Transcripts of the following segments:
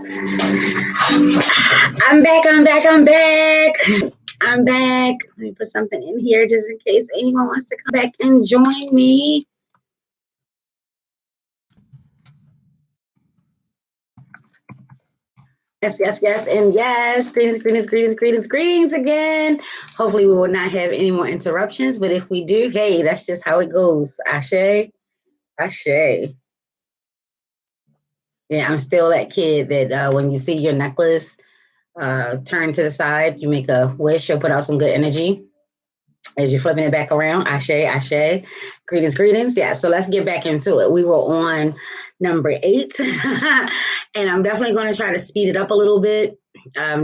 I'm back, I'm back, I'm back. I'm back. Let me put something in here just in case anyone wants to come back and join me. Yes, yes, yes, and yes. Greetings, greetings, greetings, greetings, greetings again. Hopefully, we will not have any more interruptions, but if we do, hey, that's just how it goes. Ashe, ashe. Yeah, I'm still that kid that when you see your necklace turn to the side, you make a wish or put out some good energy as you're flipping it back around. Ashe, ashe. Greetings, greetings. Yeah, so let's get back into it. We were on number 8, and I'm definitely going to try to speed it up a little bit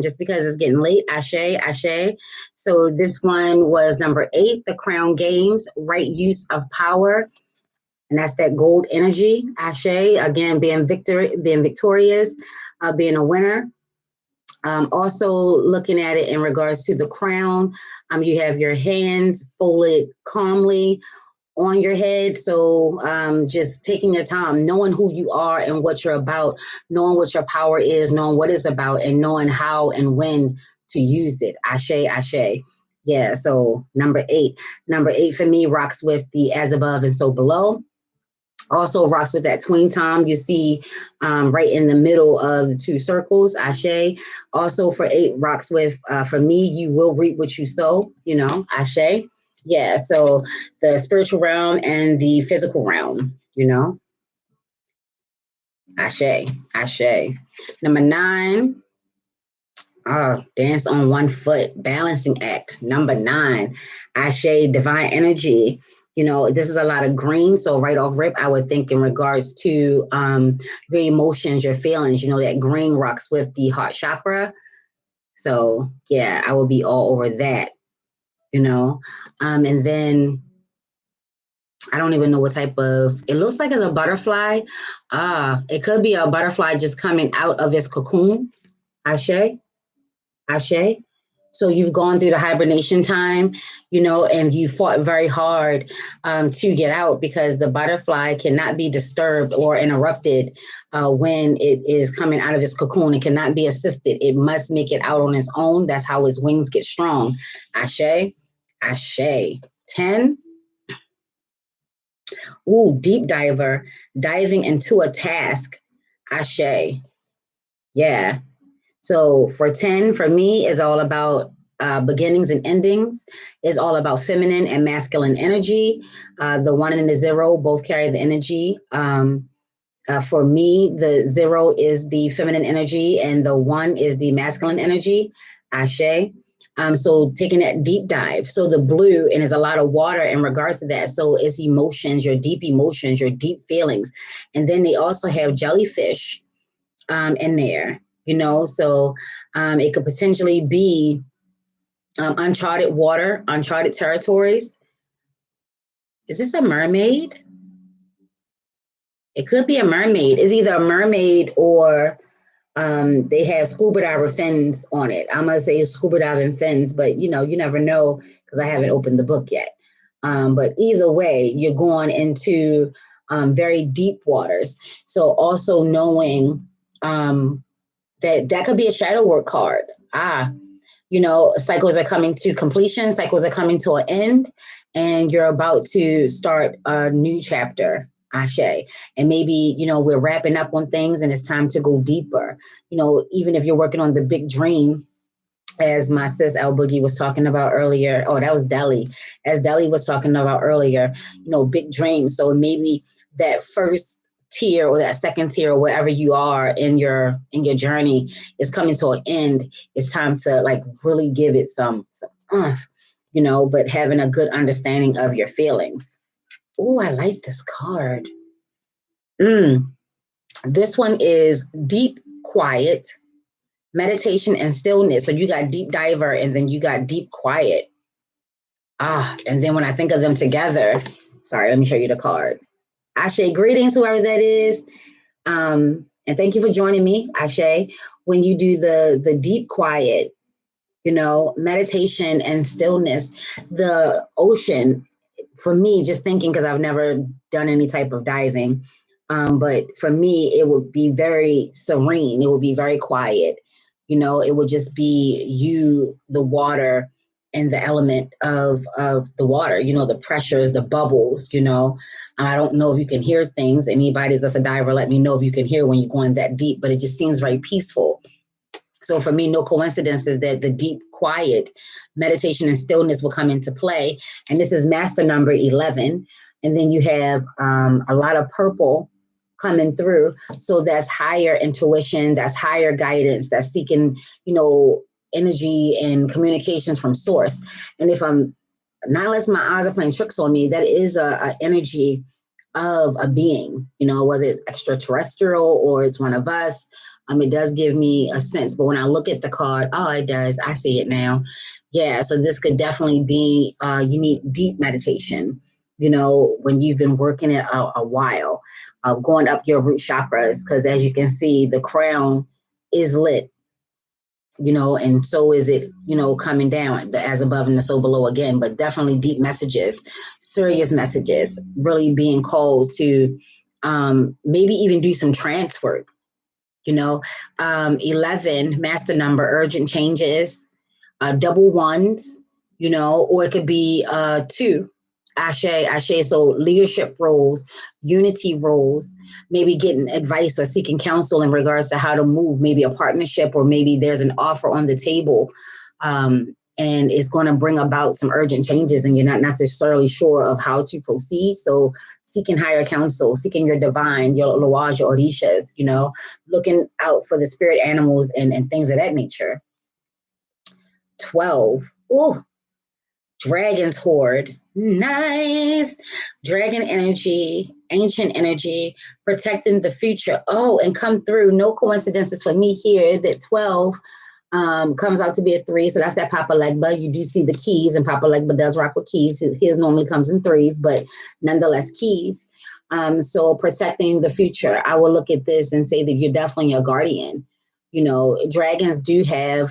just because it's getting late. Ashe, ashe. So this one was number 8, the crown gains, right use of power. And that's that gold energy. Ashe, again, being victorious, being a winner. Also looking at it in regards to the crown, you have your hands folded calmly on your head. So just taking your time, knowing who you are and what you're about, knowing what your power is, knowing what it's about, and knowing how and when to use it. Ashe, ashe. Yeah, so number 8. Number 8 for me rocks with the as above and so below. Also rocks with that tween time you see right in the middle of the 2 circles. Ashe. Also for 8 rocks with, for me, you will reap what you sow, ashe. Yeah, so the spiritual realm and the physical realm, ashe, ashe. Number 9, dance on one foot, balancing act. Number 9, ashe, divine energy. This is a lot of green. So right off rip, I would think in regards to your emotions, your feelings, that green rocks with the heart chakra. So yeah, I will be all over that, and then I don't even know what type of, it looks like it's a butterfly. It could be a butterfly just coming out of its cocoon. Ashe, ashe. So you've gone through the hibernation time, and you fought very hard to get out because the butterfly cannot be disturbed or interrupted when it is coming out of its cocoon. It cannot be assisted. It must make it out on its own. That's how its wings get strong. Ashe, ashe. 10. Ooh, deep diver, diving into a task. Ashe. Yeah. So for 10, for me, is all about beginnings and endings. Is all about feminine and masculine energy. The 1 and the 0 both carry the energy. For me, the 0 is the feminine energy and the 1 is the masculine energy. Ashe. So taking that deep dive. So the blue, and there's a lot of water in regards to that. So it's emotions, your deep feelings. And then they also have jellyfish in there, so it could potentially be uncharted water, uncharted territories. Is this a mermaid? It could be a mermaid. It's either a mermaid or they have scuba diver fins on it. I'm going to say scuba diving fins, but you never know because I haven't opened the book yet. But either way, you're going into very deep waters. So also knowing that could be a shadow work card. Cycles are coming to completion, cycles are coming to an end, and you're about to start a new chapter. Ashe. And maybe, we're wrapping up on things and it's time to go deeper. Even if you're working on the big dream, as my sis Al Boogie was talking about earlier. Oh, that was Deli. As Deli was talking about earlier, big dreams. So maybe that first tier or that second tier or wherever you are in your journey is coming to an end. It's time to really give it some oomph, but having a good understanding of your feelings. Oh, I like this card. This one is deep quiet, meditation and stillness. So you got deep diver and then you got deep quiet. And then when I think of them together, sorry, let me show you the card. Ashe, greetings, whoever that is. And thank you for joining me, Ashe. When you do the deep quiet, meditation and stillness, the ocean, for me, just thinking, because I've never done any type of diving, But for me, it would be very serene. It would be very quiet. It would just be you, the water, and the element of the water. The pressures, the bubbles. I don't know if you can hear things. Anybody that's a diver, let me know if you can hear when you're going that deep. But it just seems very peaceful. So for me, no coincidence is that the deep, quiet meditation and stillness will come into play. And this is master number 11. And then you have a lot of purple coming through. So that's higher intuition, that's higher guidance, that's seeking, energy and communications from source. And if I'm not unless my eyes are playing tricks on me, that is a energy of a being, whether it's extraterrestrial or it's one of us. It does give me a sense, but when I look at the card, oh, it does. I see it now. Yeah, so this could definitely be, you need deep meditation, when you've been working it a while, going up your root chakras, because as you can see, the crown is lit, and so is it, coming down, the as above and the so below again, but definitely deep messages, serious messages, really being called to maybe even do some trance work, 11, master number, urgent changes, double ones, or it could be two. Ashe, Ashe. So leadership roles, unity roles, maybe getting advice or seeking counsel in regards to how to move, maybe a partnership, or maybe there's an offer on the table. And it's going to bring about some urgent changes and you're not necessarily sure of how to proceed. So seeking higher counsel, seeking your divine, your Lawaj, your Orishas, looking out for the spirit animals and things of that nature. 12. Ooh, Dragon's Horde. Nice. Dragon energy, ancient energy, protecting the future. Oh, and come through. No coincidences for me here that 12 comes out to be a 3. So that's that Papa Legba. You do see the keys, and Papa Legba does rock with keys. His normally comes in 3s, but nonetheless keys. So protecting the future. I will look at this and say that you're definitely a guardian. Dragons do have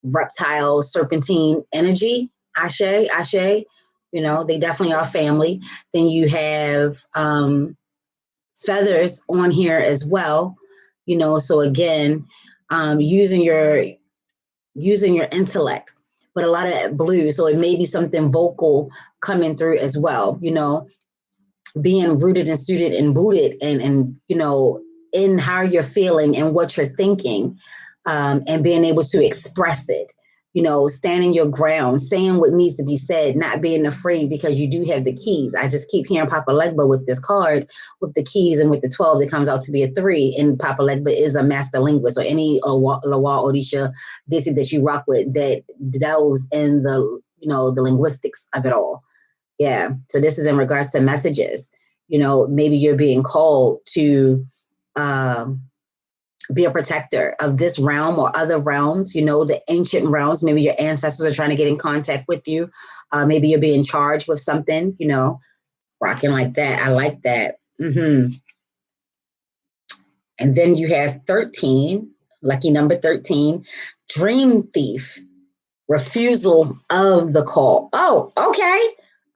reptile serpentine energy. Ashe, Ashe. They definitely are family. Then you have feathers on here as well. So again, using your intellect, but a lot of blue. So it may be something vocal coming through as well. Being rooted and suited and booted and in how you're feeling and what you're thinking, and being able to express it, standing your ground, saying what needs to be said, not being afraid, because you do have the keys. I just keep hearing Papa Legba with this card with the keys, and with the 12 that comes out to be a 3, and Papa Legba is a master linguist, or any Lawa Odisha deity that you rock with that delves in the the linguistics of it all. Yeah. So this is in regards to messages. Maybe you're being called to be a protector of this realm or other realms, the ancient realms. Maybe your ancestors are trying to get in contact with you. Maybe you're being charged with something, rocking like that. I like that. Mm-hmm. And then you have 13, lucky number 13, dream thief. Refusal of the call. Oh, okay.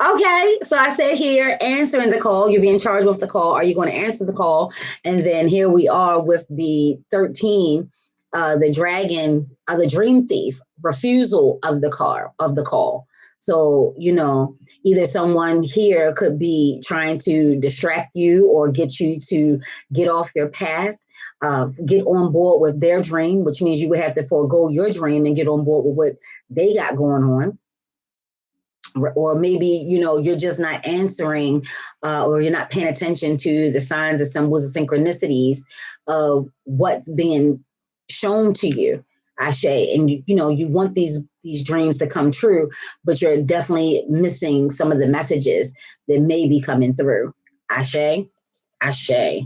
Okay. So I said here, answering the call. You're being charged with the call. Are you going to answer the call? And then here we are with the 13, the dragon, the dream thief, refusal of the call. So, either someone here could be trying to distract you or get you to get off your path, get on board with their dream, which means you would have to forego your dream and get on board with what they got going on. Or maybe, you're just not answering, or you're not paying attention to the signs, the symbols, the synchronicities of what's being shown to you. Ashe, and you want these dreams to come true, but you're definitely missing some of the messages that may be coming through. Ashe, Ashe.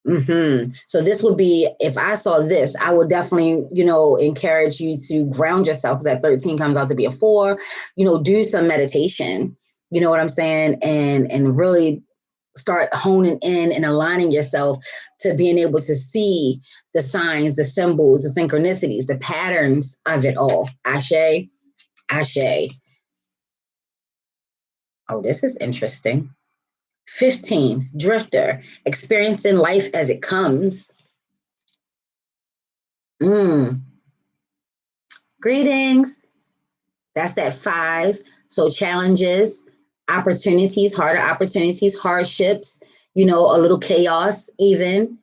Mm-hmm. So this would be, if I saw this, I would definitely, encourage you to ground yourself, because that 13 comes out to be a 4, do some meditation, you know what I'm saying? And really start honing in and aligning yourself to being able to see the signs, the symbols, the synchronicities, the patterns of it all. Ashe, Ashe. Oh, this is interesting. 15, drifter, experiencing life as it comes. Mm, greetings. That's that 5. So challenges, opportunities, harder opportunities, hardships, a little chaos, even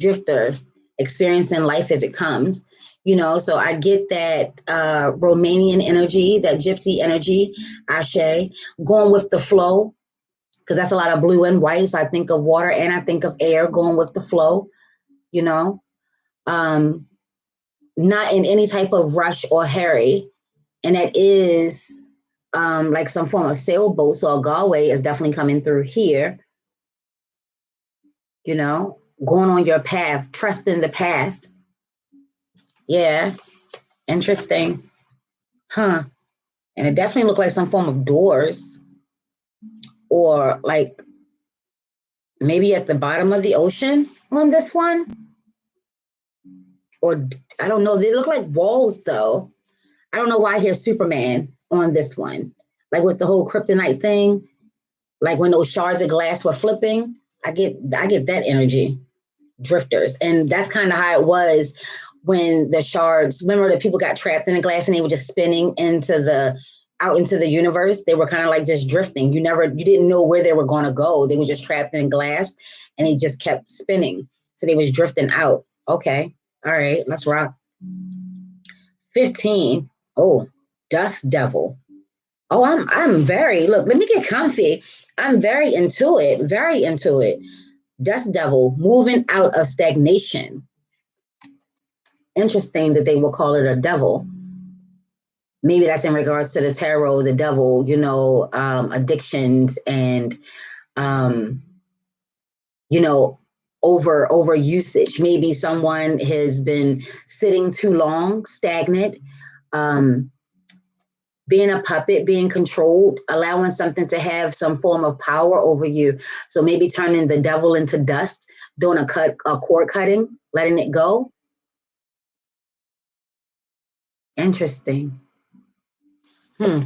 drifters, experiencing life as it comes. So I get that Romanian energy, that gypsy energy, Ashe, going with the flow, because that's a lot of blue and white. So I think of water and I think of air going with the flow, you know, um, not in any type of rush or hurry. And that is like some form of sailboat. So a Galway is definitely coming through here, going on your path, trusting the path. Yeah, interesting. Huh. And it definitely looked like some form of doors or like maybe at the bottom of the ocean on this one. Or I don't know. They look like walls though. I don't know why I hear Superman on this one. Like with the whole kryptonite thing, like when those shards of glass were flipping, I get that energy. Drifters. And that's kind of how it was when the shards, remember that people got trapped in the glass and they were just spinning out into the universe. They were kind of like just drifting. You didn't know where they were going to go. They were just trapped in glass and they just kept spinning. So they was drifting out. Okay. All right. Let's rock. 15. Oh, dust devil. Oh, I'm very, look, let me get comfy. I'm very into it. Very into it. Dust devil, moving out of stagnation. Interesting that they will call it a devil. Maybe that's in regards to the tarot, the devil, addictions and, um, you know, over usage. Maybe someone has been sitting too long, stagnant, um, being a puppet, being controlled, allowing something to have some form of power over you. So maybe turning the devil into dust, doing a cord cutting, letting it go. Interesting. Hmm.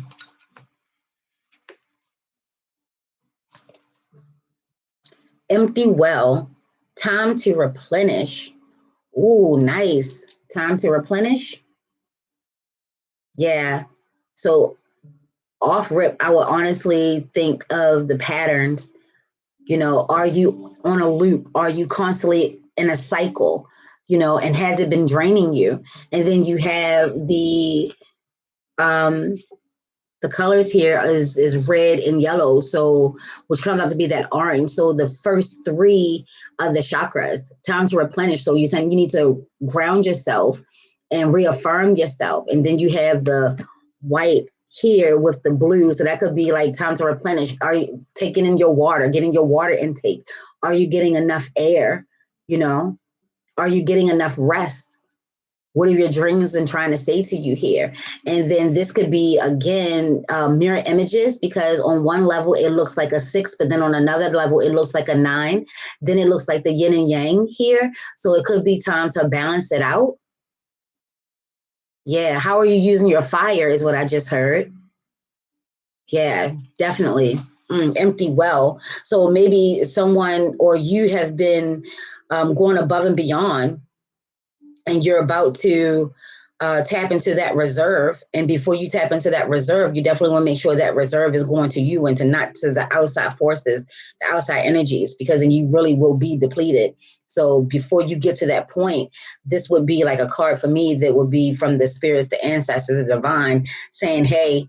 Empty well. Time to replenish. Ooh, nice. Time to replenish. Yeah. So off rip, I would honestly think of the patterns. Are you on a loop? Are you constantly in a cycle? And has it been draining you? And then you have um the colors here is red and yellow, so which comes out to be that orange. So the first 3 of the chakras, time to replenish. So you're saying you need to ground yourself and reaffirm yourself. And then you have the white here with the blue. So that could be like time to replenish. Are you taking in your water, getting your water intake? Are you getting enough air? Are you getting enough rest? What have your dreams been trying to say to you here? And then this could be, again, mirror images, because on one level it looks like a 6, but then on another level it looks like a 9. Then it looks like the yin and yang here. So it could be time to balance it out. Yeah. How are you using your fire is what I just heard. Yeah, definitely. Empty well. So maybe someone or you have been going above and beyond, and you're about to tap into that reserve. And before you tap into that reserve, you definitely want to make sure that reserve is going to you and to not to the outside forces, the outside energies, because then you really will be depleted. So before you get to that point, this would be like a card for me that would be from the spirits, the ancestors, the divine, saying, hey,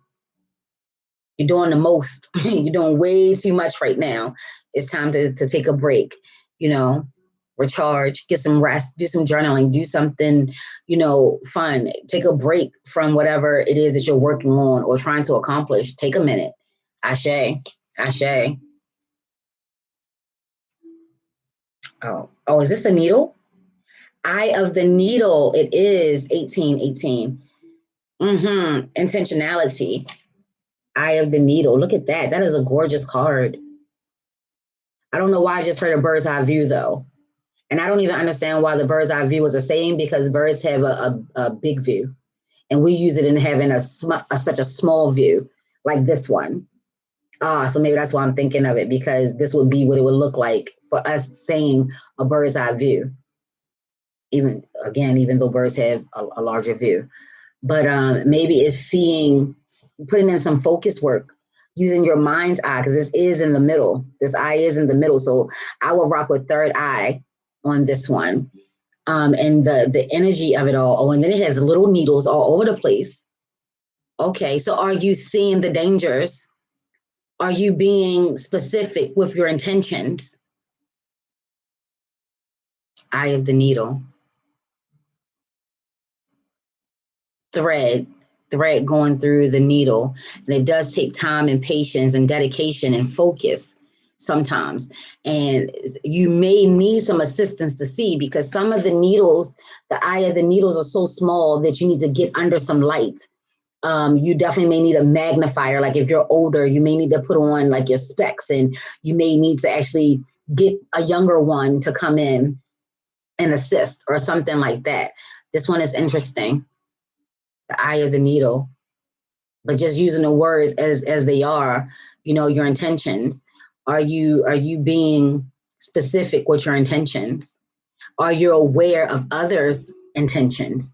you're doing the most. You're doing way too much right now. It's time to take a break, recharge, get some rest, do some journaling, do something, fun. Take a break from whatever it is that you're working on or trying to accomplish. Take a minute. Ashe. Ashe. Oh, is this a needle? Eye of the needle. It is 1818. Intentionality. Eye of the needle. Look at that. That is a gorgeous card. I don't know why I just heard a bird's eye view though. And I don't even understand why the bird's eye view is a saying, because birds have a big view. And we use it in having such a small view like this one. So maybe that's why I'm thinking of it, because this would be what it would look like for us saying a bird's eye view. Even though birds have a larger view, but maybe it's seeing, putting in some focus work, using your mind's eye, because this is in the middle. This eye is in the middle, so I will rock with third eye on this one, and the energy of it all. Oh, and then it has little needles all over the place. Okay, so are you seeing the dangers? Are you being specific with your intentions? Eye of the needle. Thread going through the needle, and it does take time and patience and dedication and focus sometimes, and you may need some assistance to see, because some of the needles, the eye of the needles are so small that you need to get under some light. You definitely may need a magnifier. Like if you're older, you may need to put on like your specs, and you may need to actually get a younger one to come in and assist or something like that. This one is interesting. The eye of the needle, but just using the words as they are, your intentions. Are you being specific with your intentions? Are you aware of others' intentions?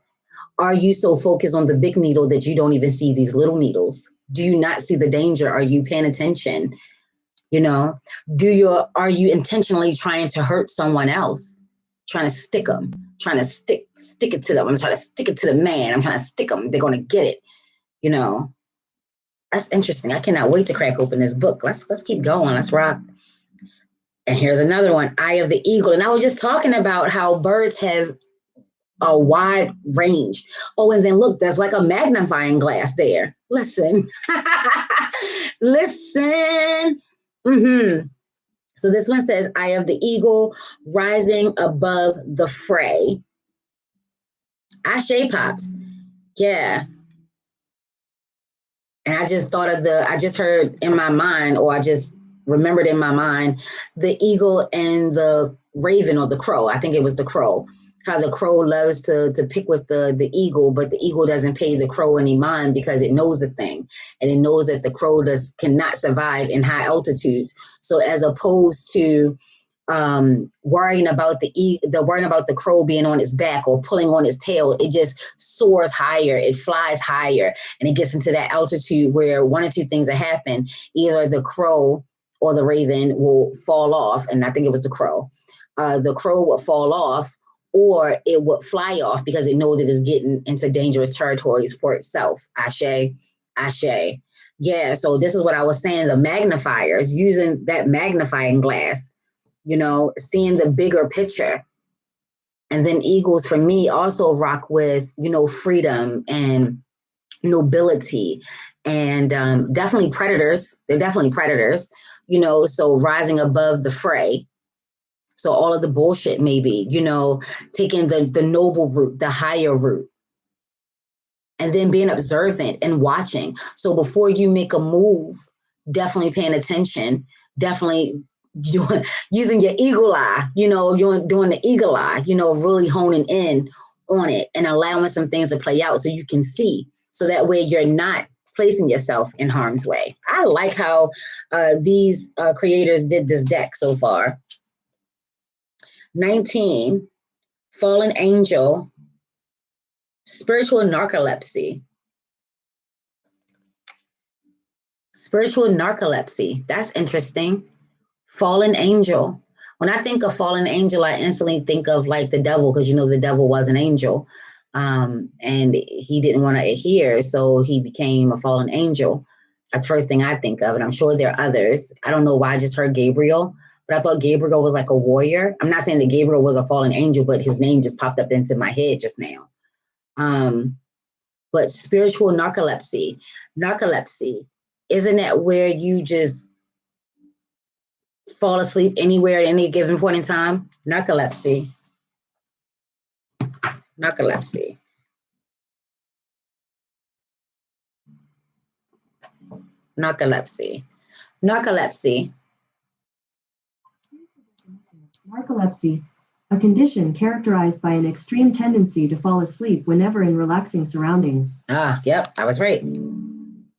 Are you so focused on the big needle that you don't even see these little needles? Do you not see the danger? Are you paying attention? You know, are you intentionally trying to hurt someone else? Trying to stick them, trying to stick it to them. I'm trying to stick it to the man. I'm trying to stick them. They're going to get it. You know, that's interesting. I cannot wait to crack open this book. Let's keep going. Let's rock. And here's another one, Eye of the Eagle. And I was just talking about how birds have a wide range. Oh, and then look, there's like a magnifying glass there. Listen. Listen. So this one says, Eye of the Eagle, rising above the fray. Ashe pops. Yeah. And I just heard in my mind, or I just remembered in my mind, the eagle and the raven, or the crow. I think it was the crow. How the crow loves to pick with the eagle, but the eagle doesn't pay the crow any mind, because it knows the thing, and it knows that the crow cannot survive in high altitudes. So as opposed to worrying about the crow being on its back or pulling on its tail, it just soars higher, it flies higher, and it gets into that altitude where one or two things that happen. Either the crow or the raven will fall off, and I think it was the crow. The crow will fall off, or it would fly off, because it knows that it's getting into dangerous territories for itself. Ashe, ashe. Yeah, so this is what I was saying, the magnifiers, using that magnifying glass, seeing the bigger picture. And then eagles for me also rock with, freedom and nobility, and definitely predators. They're definitely predators, so rising above the fray. So all of the bullshit, maybe, taking the noble route, the higher route, and then being observant and watching. So before you make a move, definitely paying attention, definitely using your eagle eye, doing the eagle eye, really honing in on it and allowing some things to play out so you can see. So that way you're not placing yourself in harm's way. I like how these creators did this deck so far. 19, Fallen Angel, Spiritual Narcolepsy. Spiritual narcolepsy. That's interesting. Fallen angel. When I think of fallen angel, I instantly think of like the devil, because the devil was an angel, and he didn't want to adhere, so he became a fallen angel. That's the first thing I think of, and I'm sure there are others. I don't know why I just heard Gabriel, but I thought Gabriel was like a warrior. I'm not saying that Gabriel was a fallen angel, but his name just popped up into my head just now. But spiritual narcolepsy. Narcolepsy, isn't that where you just fall asleep anywhere at any given point in time? Narcolepsy. Narcolepsy. Narcolepsy. Narcolepsy. Narcolepsy, a condition characterized by an extreme tendency to fall asleep whenever in relaxing surroundings. Yep, I was right.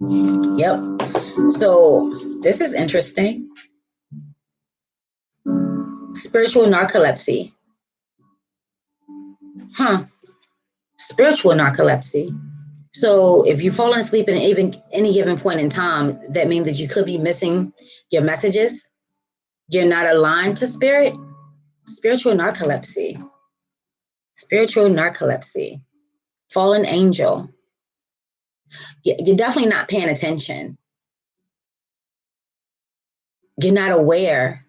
Yep. So this is interesting. Spiritual narcolepsy. Huh. Spiritual narcolepsy. So if you've fallen asleep in even any given point in time, that means that you could be missing your messages. You're not aligned to spirit. Spiritual narcolepsy. Spiritual narcolepsy. Fallen angel. You're definitely not paying attention. You're not aware.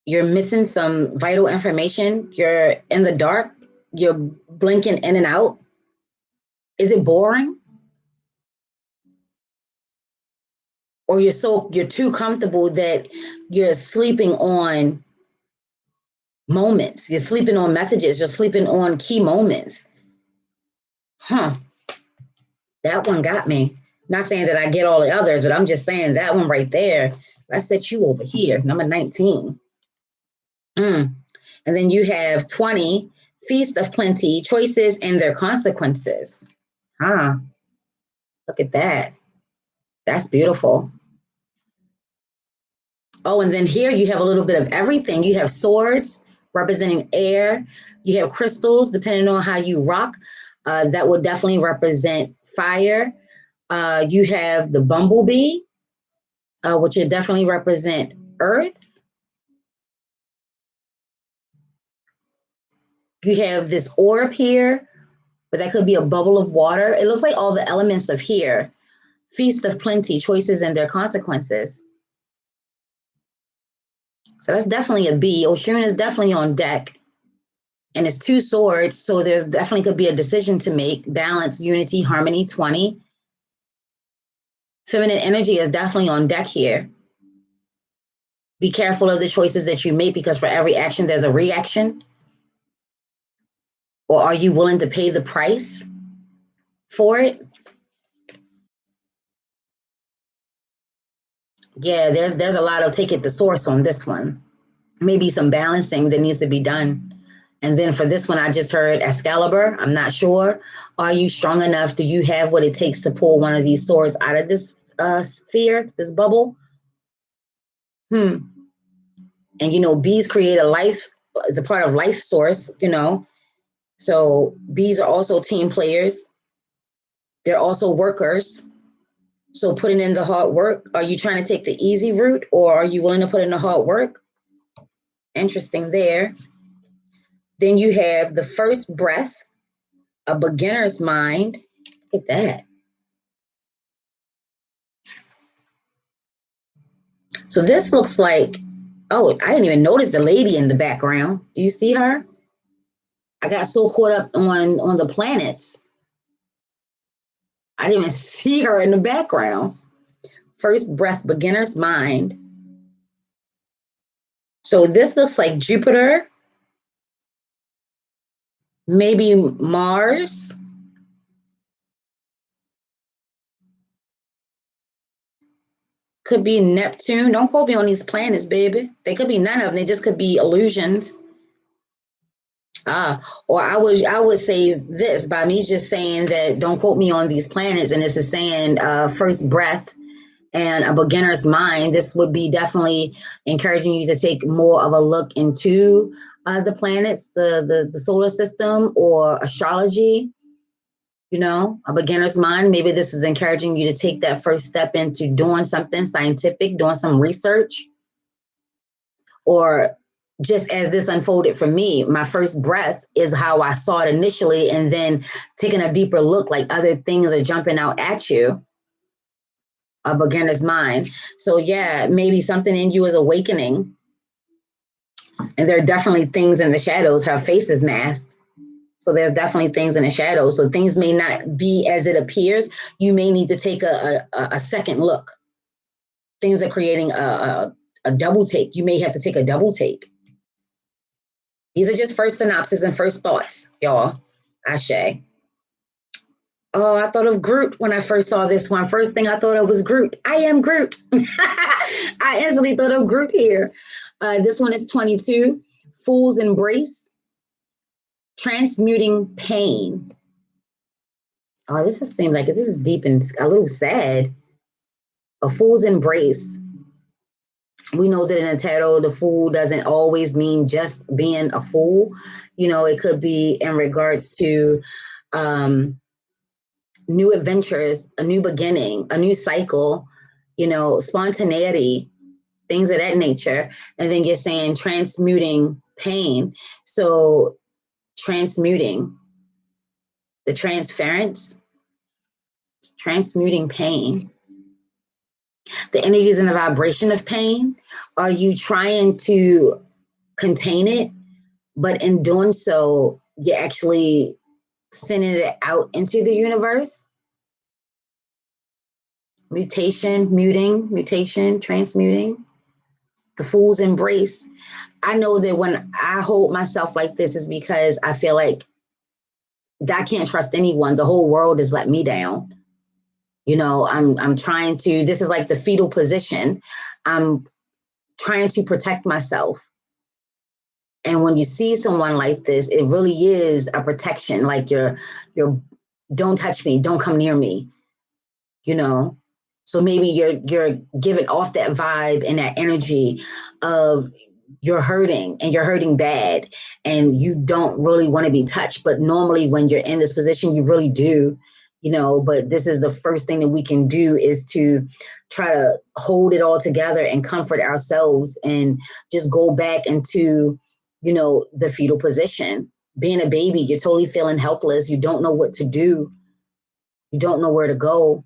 You're missing some vital information. You're in the dark. You're blinking in and out. Is it boring? Or you're too comfortable that you're sleeping on moments. You're sleeping on messages. You're sleeping on key moments. Huh. That one got me. Not saying that I get all the others, but I'm just saying that one right there. I set you over here, number 19. Mm. And then you have 20, Feast of Plenty, choices and their consequences. Huh. Look at that. That's beautiful. Oh, and then here you have a little bit of everything. You have swords representing air. You have crystals, depending on how you rock. That would definitely represent fire. You have the bumblebee, which would definitely represent earth. You have this orb here, but that could be a bubble of water. It looks like all the elements of here. Feast of Plenty, choices and their consequences. So that's definitely a bee. Oshun is definitely on deck. And it's two swords, so there's definitely could be a decision to make. Balance, unity, harmony, 20. Feminine energy is definitely on deck here. Be careful of the choices that you make because for every action, there's a reaction. Or are you willing to pay the price for it? Yeah, there's a lot of take it to source on this one. Maybe some balancing that needs to be done. And then for this one, I just heard Excalibur. I'm not sure. Are you strong enough? Do you have what it takes to pull one of these swords out of this sphere, this bubble? And bees create a life. It's a part of life source. So bees are also team players. They're also workers. So putting in the hard work. Are you trying to take the easy route, or are you willing to put in the hard work? Interesting there. Then you have the first breath, a beginner's mind. Look at that. So this looks like, oh, I didn't even notice the lady in the background. Do you see her? I got so caught up on the planets. I didn't even see her in the background. First breath, beginner's mind. So this looks like Jupiter, maybe Mars. Could be Neptune. Don't quote me on these planets, baby. They could be none of them. They just could be illusions. Or I would say this by me just saying that don't quote me on these planets, and this is saying first breath and a beginner's mind. This would be definitely encouraging you to take more of a look into the planets, the solar system, or astrology. A beginner's mind. Maybe this is encouraging you to take that first step into doing something scientific, doing some research, or just as this unfolded for me, my first breath is how I saw it initially, and then taking a deeper look, like other things are jumping out at you. A beginner's mind. So yeah, maybe something in you is awakening, and there are definitely things in the shadows. Her face is masked. So there's definitely things in the shadows. So things may not be as it appears. You may need to take a second look. Things are creating a double take. You may have to take a double take. These are just first synopsis and first thoughts, y'all. Ashe. Oh, I thought of Groot when I first saw this one. First thing I thought of was Groot. I am Groot. I instantly thought of Groot here. This one is 22. Fool's Embrace. Transmuting pain. Oh, seems like this is deep and a little sad. A fool's embrace. We know that in the tarot, the fool doesn't always mean just being a fool. It could be in regards to um, new adventures, a new beginning, a new cycle, spontaneity, things of that nature. And then you're saying transmuting pain. So transmuting the transference, transmuting pain, the energies and the vibration of pain. Are you trying to contain it? But in doing so, you're actually sending it out into the universe. Mutation, transmuting. The fool's embrace. I know that when I hold myself like this is because I feel like I can't trust anyone. The whole world has let me down. I'm trying to, this is like the fetal position. I'm trying to protect myself. And when you see someone like this, it really is a protection. Like you're don't touch me, don't come near me, you know. So maybe you're giving off that vibe and that energy of you're hurting and you're hurting bad and you don't really want to be touched. But normally when you're in this position, you really do, but this is the first thing that we can do is to try to hold it all together and comfort ourselves and just go back into, the fetal position. Being a baby, you're totally feeling helpless. You don't know what to do. You don't know where to go.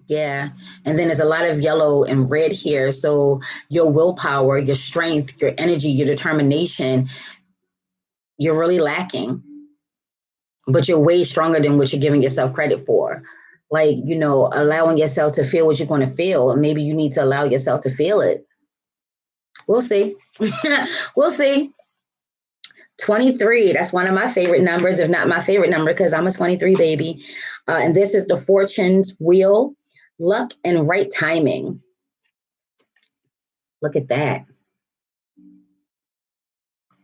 Yeah. And then there's a lot of yellow and red here. So your willpower, your strength, your energy, your determination, you're really lacking, but you're way stronger than what you're giving yourself credit for. Like, allowing yourself to feel what you're going to feel. Maybe you need to allow yourself to feel it. We'll see. We'll see. 23. That's one of my favorite numbers, if not my favorite number, because I'm a 23 baby. And this is the fortune's wheel, luck and right timing. Look at that.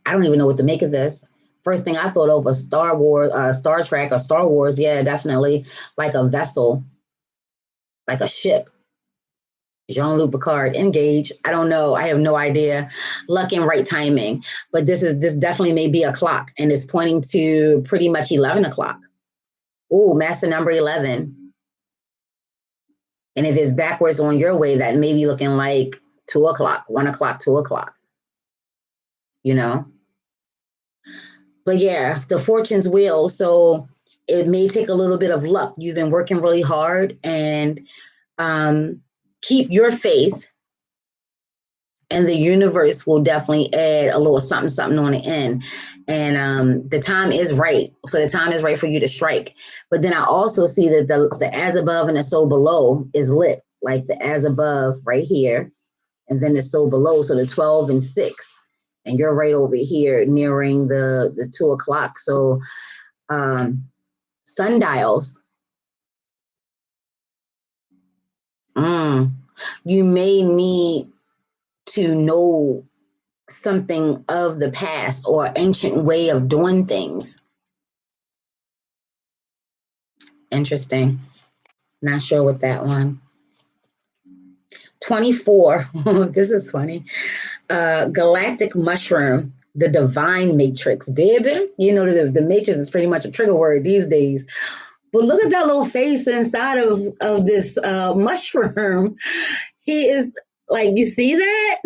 I don't even know what to make of this. First thing I thought of was Star Wars, Star Trek, or Star Wars. Yeah, definitely like a vessel, like a ship. Jean-Luc Picard, engage. I don't know. I have no idea. Luck and right timing. But this definitely may be a clock, and it's pointing to pretty much 11 o'clock. Ooh, master number 11. And if it's backwards on your way, that may be looking like 2 o'clock, 1 o'clock, 2 o'clock. But yeah, the fortune's wheel. So it may take a little bit of luck. You've been working really hard and keep your faith, and the universe will definitely add a little something, something on the end. And the time is right. So the time is right for you to strike. But then I also see that the as above and the so below is lit, like the as above right here, and then the so below. So the 12 and 6. And you're right over here nearing the 2 o'clock. So sundials. You may need to know something of the past or ancient way of doing things. Interesting. Not sure with that one. 24. This is funny. Galactic mushroom, the divine matrix, baby. The matrix is pretty much a trigger word these days. But look at that little face inside of this mushroom. He is like, you see that?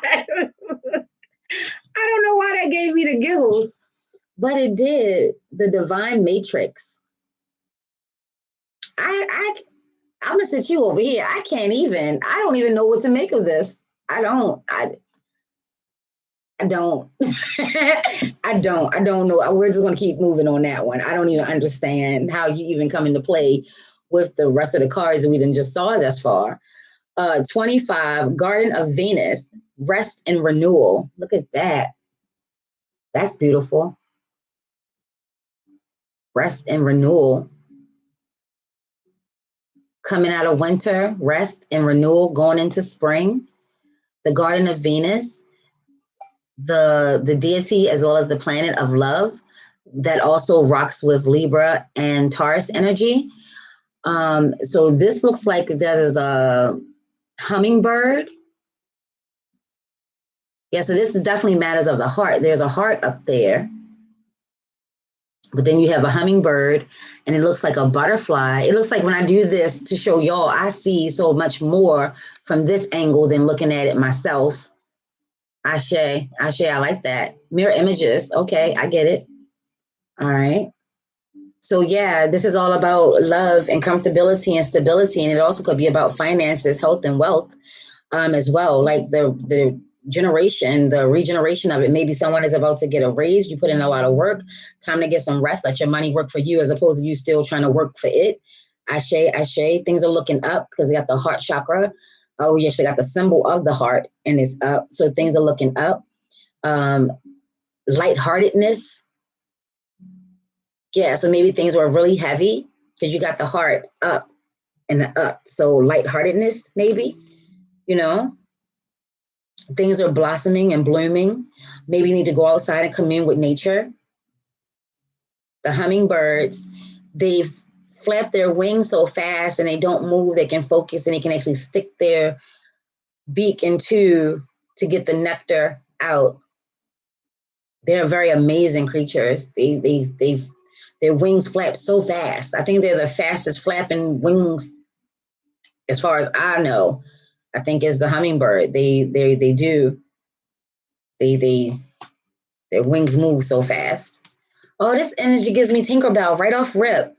I don't know why that gave me the giggles, but it did. The divine matrix. I'm gonna sit you over here. I don't even know what to make of this. I don't. I don't. I don't know. We're just gonna keep moving on that one. I don't even understand how you even come into play with the rest of the cards that we done just saw thus far. 25, Garden of Venus, rest and renewal. Look at that. That's beautiful. Rest and renewal. Coming out of winter, rest and renewal, going into spring. The Garden of Venus. the deity as well as the planet of love that also rocks with Libra and Taurus energy. So this looks like there's a hummingbird. Yeah, so this is definitely matters of the heart. There's a heart up there, but then you have a hummingbird and it looks like a butterfly. It looks like when I do this to show y'all, I see so much more from this angle than looking at it myself. Ashe, Ashe, I like that. Mirror images. Okay, I get it. All right. So yeah, this is all about love and comfortability and stability, and it also could be about finances, health, and wealth, as well. Like the generation, the regeneration of it. Maybe someone is about to get a raise. You put in a lot of work. Time to get some rest. Let your money work for you, as opposed to you still trying to work for it. Ashe, Ashe. Things are looking up because they got the heart chakra. Oh, we actually got the symbol of the heart, and it's up. So things are looking up. Um, Lightheartedness. Yeah, so maybe things were really heavy because you got the heart up and the up. So lightheartedness, maybe, you know, things are blossoming and blooming. Maybe you need to go outside and commune with nature. The hummingbirds, they've flap their wings so fast and they don't move. They can focus and they can actually stick their beak into to get the nectar out. They're very amazing creatures. Their wings flap so fast. I think they're the fastest flapping wings as far as I know. I think is the hummingbird. They do they their wings move so fast. Oh, this energy gives me Tinkerbell right off rip.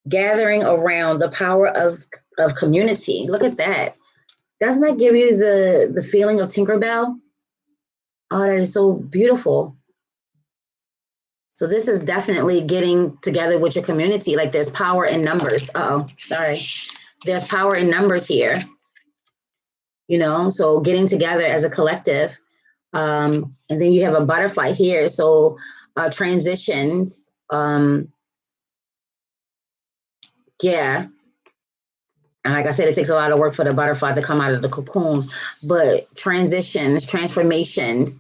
Gathering around the power of community. Look at that. Doesn't that give you the feeling of Tinkerbell? Oh, that is so beautiful. So this is definitely getting together with your community. Like there's power in numbers. Uh-oh, sorry. There's power in numbers here, so getting together as a collective. And then you have a butterfly here. So transitions. Yeah. And like I said, it takes a lot of work for the butterfly to come out of the cocoon, but transitions, transformations,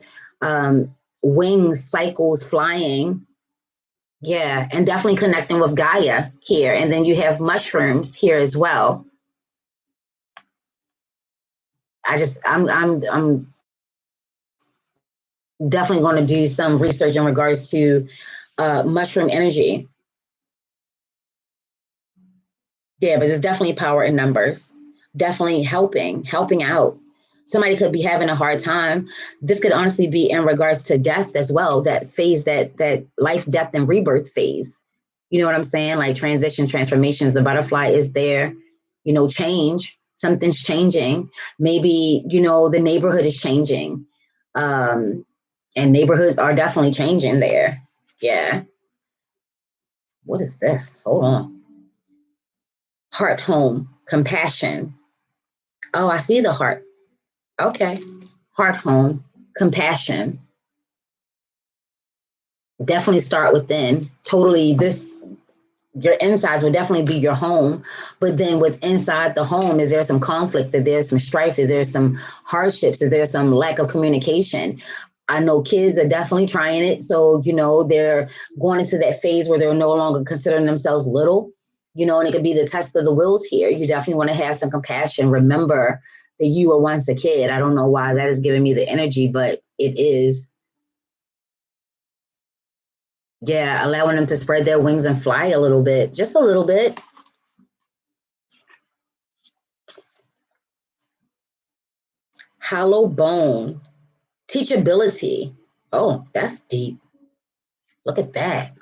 wings, cycles, flying. Yeah. And definitely connecting with Gaia here. And then you have mushrooms here as well. I'm definitely going to do some research in regards to mushroom energy. Yeah, but there's definitely power in numbers. Definitely helping out. Somebody could be having a hard time. This could honestly be in regards to death as well. That phase, that life, death, and rebirth phase. You know what I'm saying? Like transition, transformations. The butterfly is there. Change. Something's changing. Maybe the neighborhood is changing, and neighborhoods are definitely changing there. Yeah. What is this? Hold on. Heart, home, compassion. Oh, I see the heart. Okay. Heart, home, compassion. Definitely start within. Totally, your insides will definitely be your home. But then with inside the home, is there some conflict? Is there some strife? Is there some hardships? Is there some lack of communication? I know kids are definitely trying it. So, they're going into that phase where they're no longer considering themselves little, and it could be the test of the wills here. You definitely want to have some compassion. Remember that you were once a kid. I don't know why that is giving me the energy, but it is. Yeah, allowing them to spread their wings and fly a little bit, just a little bit. Hollow bone, teachability. Oh, that's deep. Look at that.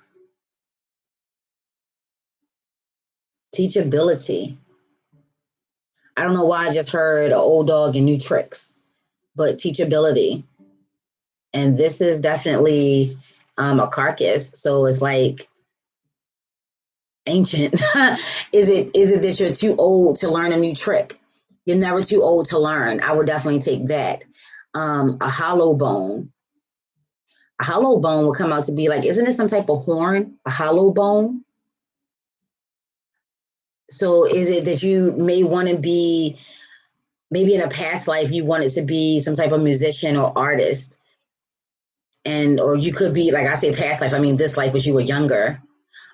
Teachability. I don't know why I just heard old dog and new tricks, but teachability. And this is definitely a carcass. So it's like ancient. Is it that you're too old to learn a new trick? You're never too old to learn. I would definitely take that. A hollow bone. A hollow bone will come out to be like, isn't it some type of horn? A hollow bone? So is it that you may want to be, maybe in a past life, you wanted to be some type of musician or artist, And, or you could be, like I say, past life. I mean, this life was you were younger.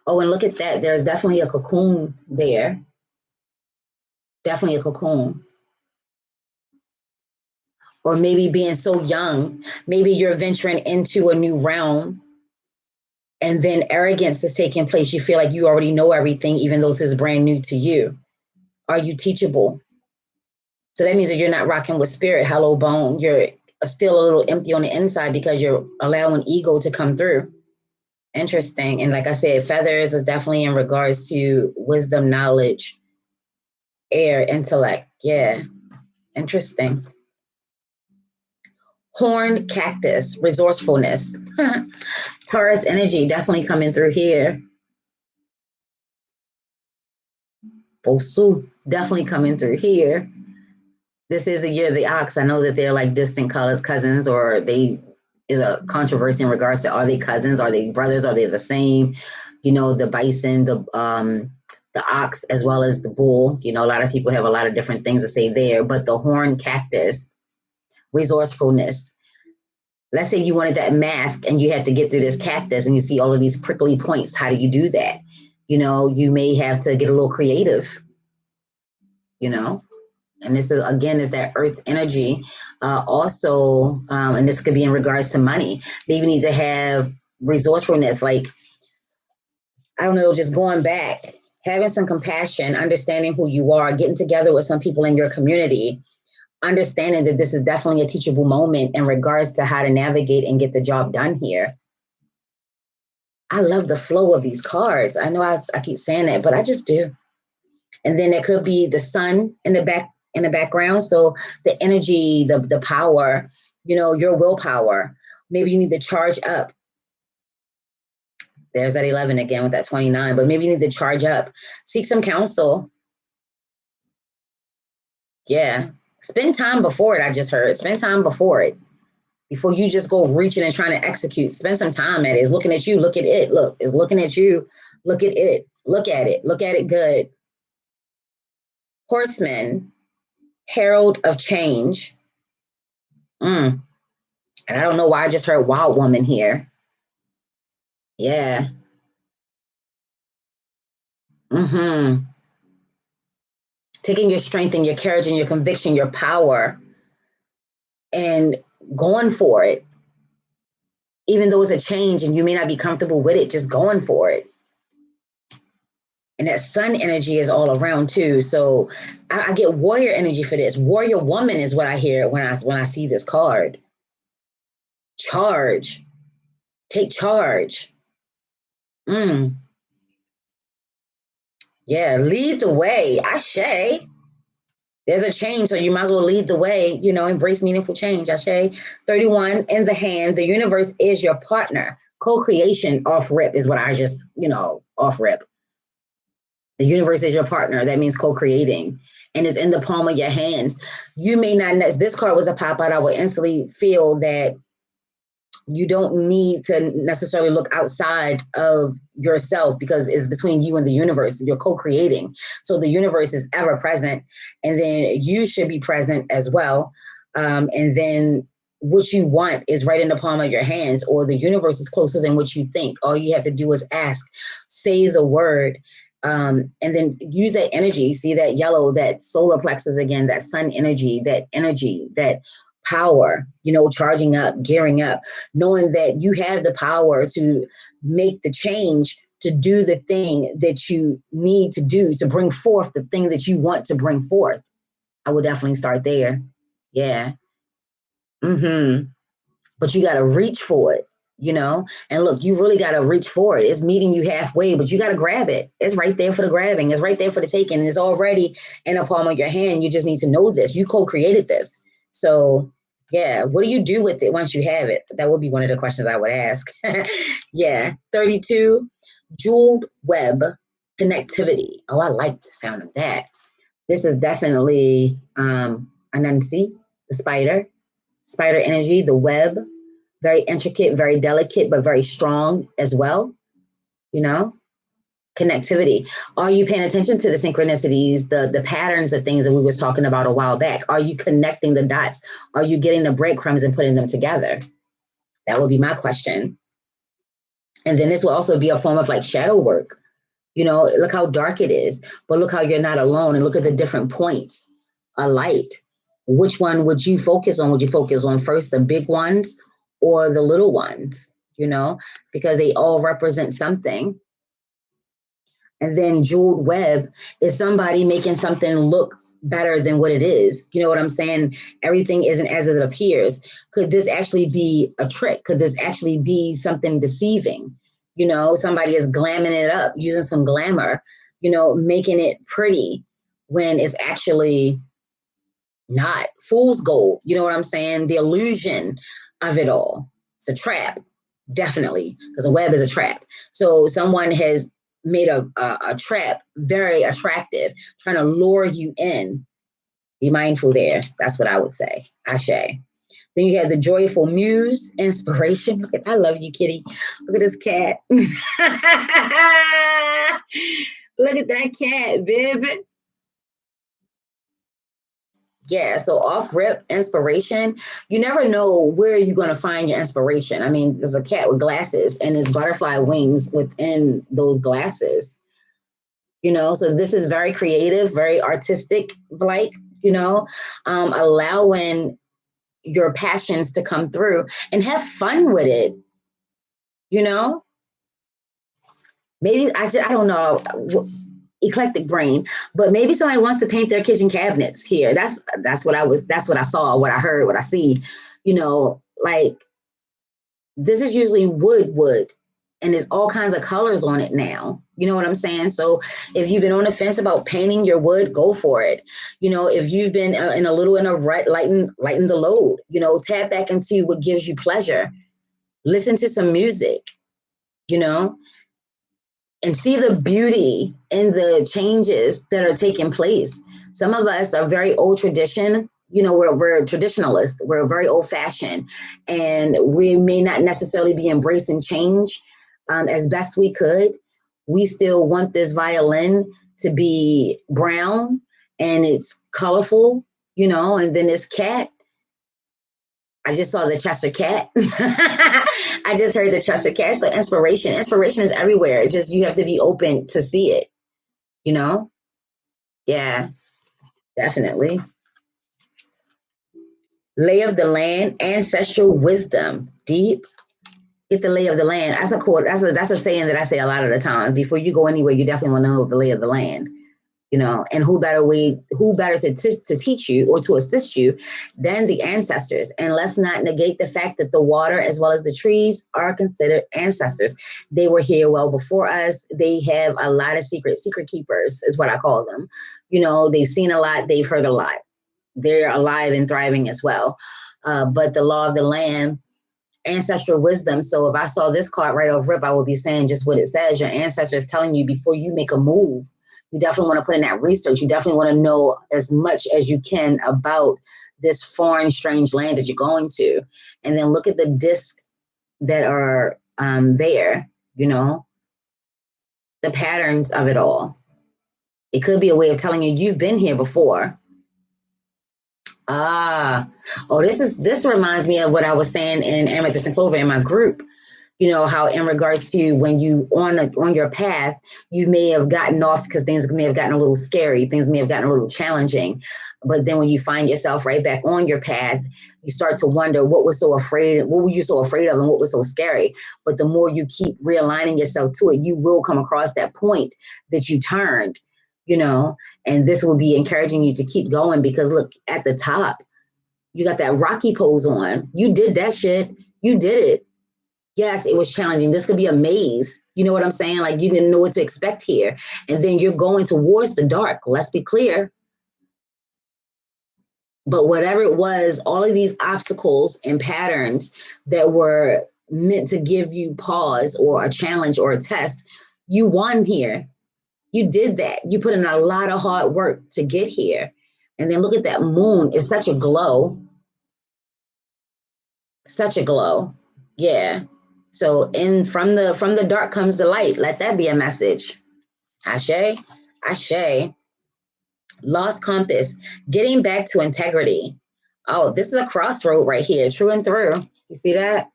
Oh, and look at that. There's definitely a cocoon there. Definitely a cocoon. Or maybe being so young, maybe you're venturing into a new realm and then arrogance is taking place. You feel like you already know everything, even though this is brand new to you. Are you teachable? So that means that you're not rocking with spirit, hollow bone. You're still a little empty on the inside because you're allowing ego to come through. Interesting. And like I said, feathers is definitely in regards to wisdom, knowledge, air, intellect. Yeah. Interesting. Horned cactus, resourcefulness. Taurus energy definitely coming through here. Bosu definitely coming through here. This is the year of the ox. I know that they're like distant colors, cousins, or they is a controversy in regards to, are they cousins? Are they brothers? Are they the same? You know, the bison, the ox, as well as the bull. You know, a lot of people have a lot of different things to say there, but the horned cactus, resourcefulness. Let's say you wanted that mask and you had to get through this cactus and you see all of these prickly points. How do you do that? You know, you may have to get a little creative, you know? And this is, again, is that earth energy. Also, and this could be in regards to money. Maybe you need to have resourcefulness, like, I don't know, just going back, having some compassion, understanding who you are, getting together with some people in your community, understanding that this is definitely a teachable moment in regards to how to navigate and get the job done here. I love the flow of these cards. I know I keep saying that, but I just do. And then there could be the sun in the background. So the energy, the power, you know, your willpower. Maybe you need to charge up. There's that 11 again with that 29, but maybe you need to charge up. Seek some counsel. Yeah. Spend time before it, I just heard. Spend time before it. Before you just go reaching and trying to execute. Spend some time at it. It's looking at you. Look at it. Look, it's looking at you. Look at it. Look at it. Look at it good. Horseman, herald of change. And I don't know why I just heard wild woman here. Yeah. Taking your strength and your courage and your conviction, your power, and going for it. Even though it's a change and you may not be comfortable with it, just going for it. And that sun energy is all around too. So I get warrior energy for this. Warrior woman is what I hear when I see this card. Charge. Take charge. Yeah, lead the way. Ashe. There's a change, so you might as well lead the way, you know, embrace meaningful change. Ashe. 31 in the hand. The universe is your partner. Co-creation off rip is what I just, you know, off rip. The universe is your partner. That means co-creating. And it's in the palm of your hands. You may not, this card was a pop out. I would instantly feel that you don't need to necessarily look outside of yourself because it's between you and the universe. You're co-creating. So the universe is ever present. And then you should be present as well. And then what you want is right in the palm of your hands, or the universe is closer than what you think. All you have to do is ask, say the word, and then use that energy. See that yellow, that solar plexus again, that sun energy, that power, you know, charging up, gearing up, knowing that you have the power to make the change, to do the thing that you need to do, to bring forth the thing that you want to bring forth. I would definitely start there. Yeah. But you got to reach for it, you know? And look, you really got to reach for it. It's meeting you halfway, but you got to grab it. It's right there for the grabbing. It's right there for the taking. It's already in the palm of your hand. You just need to know this. You co-created this. So yeah, what do you do with it once you have it? That would be one of the questions I would ask. Yeah. 32, jeweled web connectivity. Oh, I like the sound of that. This is definitely Anansi, the spider energy, the web, very intricate, very delicate, but very strong as well, you know? Connectivity. Are you paying attention to the synchronicities, the patterns of things that we was talking about a while back? Are you connecting the dots? Are you getting the breadcrumbs and putting them together? That would be my question. And then this will also be a form of like shadow work. Look how dark it is, but look how you're not alone, and look at the different points of light. Which one would you focus on? Would you focus on first the big ones or the little ones? Because they all represent something. And then jeweled web is somebody making something look better than what it is. You know what I'm saying? Everything isn't as it appears. Could this actually be a trick? Could this actually be something deceiving? Somebody is glamming it up, using some glamour, making it pretty when it's actually not fool's gold. You know what I'm saying? The illusion of it all. It's a trap, definitely, because a web is a trap. So someone has made a trap very attractive, trying to lure you in. Be mindful there. That's what I would say. Ashe. Then you have the joyful muse, inspiration. Look at, I love you, kitty. Look at this cat. Look at that cat, baby. Yeah, so off rip inspiration, you never know where you're going to find your inspiration. I mean, there's a cat with glasses and there's butterfly wings within those glasses, so this is very creative, very artistic, like, allowing your passions to come through and have fun with it, maybe I don't know, eclectic brain, but maybe somebody wants to paint their kitchen cabinets here. That's what I saw, what I heard, what I see, like this is usually wood, and there's all kinds of colors on it now. You know what I'm saying? So if you've been on the fence about painting your wood, go for it. If you've been in a rut, lighten the load, tap back into what gives you pleasure. Listen to some music, and see the beauty in the changes that are taking place. Some of us are very old tradition. We're traditionalists. We're very old fashioned, and we may not necessarily be embracing change as best we could. We still want this violin to be brown and it's colorful, and then this cat. I just saw the Chester cat. I just heard the Chester cat. So inspiration is everywhere. Just you have to be open to see it, you know? Yeah, definitely. Lay of the land, ancestral wisdom, deep. Get the lay of the land. That's a quote. That's a saying that I say a lot of the time. Before you go anywhere, you definitely want to know the lay of the land. And who better to teach you or to assist you than the ancestors? And let's not negate the fact that the water as well as the trees are considered ancestors. They were here well before us. They have a lot of secret keepers is what I call them. They've seen a lot, they've heard a lot. They're alive and thriving as well. But the law of the land, ancestral wisdom. So if I saw this card right off rip, I would be saying just what it says. Your ancestors telling you before you make a move. You definitely want to put in that research. You definitely want to know as much as you can about this foreign, strange land that you're going to. And then look at the discs that are there, the patterns of it all. It could be a way of telling you you've been here before. This reminds me of what I was saying in Amethyst and Clover in my group. How in regards to when you on your path, you may have gotten off because things may have gotten a little scary, things may have gotten a little challenging. But then when you find yourself right back on your path, you start to wonder what were you so afraid of and what was so scary. But the more you keep realigning yourself to it, you will come across that point that you turned, and this will be encouraging you to keep going because look at the top, you got that Rocky pose on. You did that shit. You did it. Yes, it was challenging. This could be a maze. You know what I'm saying? Like you didn't know what to expect here. And then you're going towards the dark. Let's be clear. But whatever it was, all of these obstacles and patterns that were meant to give you pause or a challenge or a test, you won here. You did that. You put in a lot of hard work to get here. And then look at that moon. It's such a glow. Such a glow. Yeah. So from the dark comes the light. Let that be a message. Ashe, Ashe. Lost compass. Getting back to integrity. Oh, this is a crossroad right here. True and through. You see that?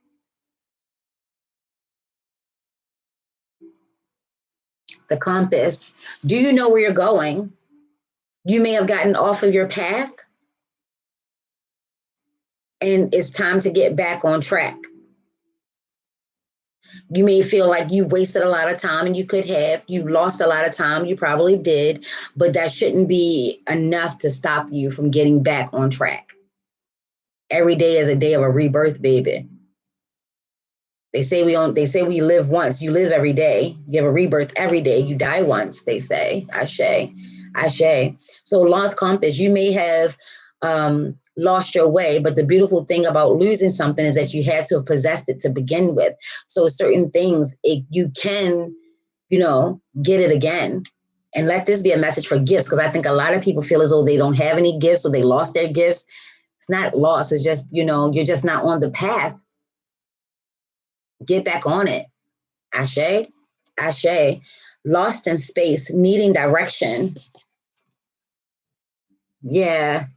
the compass. Do you know where you're going? You may have gotten off of your path, and it's time to get back on track. You may feel like you've wasted a lot of time, and you could have. You've lost a lot of time. You probably did, but that shouldn't be enough to stop you from getting back on track. Every day is a day of a rebirth, baby. They say we live once. You live every day. You have a rebirth every day. You die once, they say. Ashe. Ashe. So lost compass, you may have lost your way, but the beautiful thing about losing something is that you had to have possessed it to begin with. So certain things, you can, get it again. And let this be a message for gifts, because I think a lot of people feel as though they don't have any gifts or they lost their gifts. It's not lost. It's just, you're just not on the path. Get back on it. Ashe. Ashe. Lost in space, needing direction. Yeah.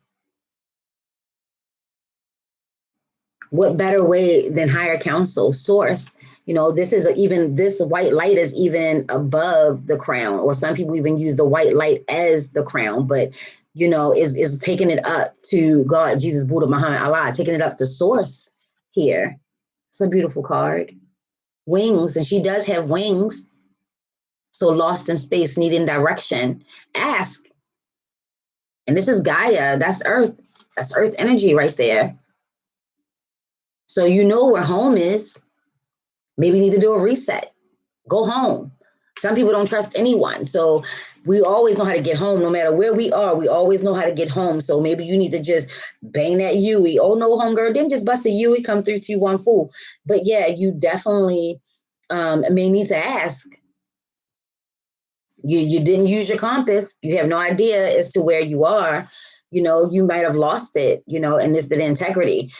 What better way than higher counsel, source? This white light is even above the crown, or some people even use the white light as the crown, but is taking it up to God, Jesus, Buddha, Muhammad, Allah, taking it up to source here. It's a beautiful card. Wings, and she does have wings. So lost in space, needing direction. Ask. And this is Gaia. That's Earth. That's Earth energy right there. So where home is. Maybe you need to do a reset. Go home. Some people don't trust anyone. So we always know how to get home. No matter where we are, we always know how to get home. So maybe you need to just bang that Yui. Oh, no, homegirl, didn't just bust a Yui, come through to you one fool. But yeah, you definitely may need to ask. You didn't use your compass. You have no idea as to where you are. You might have lost it, and it's the integrity,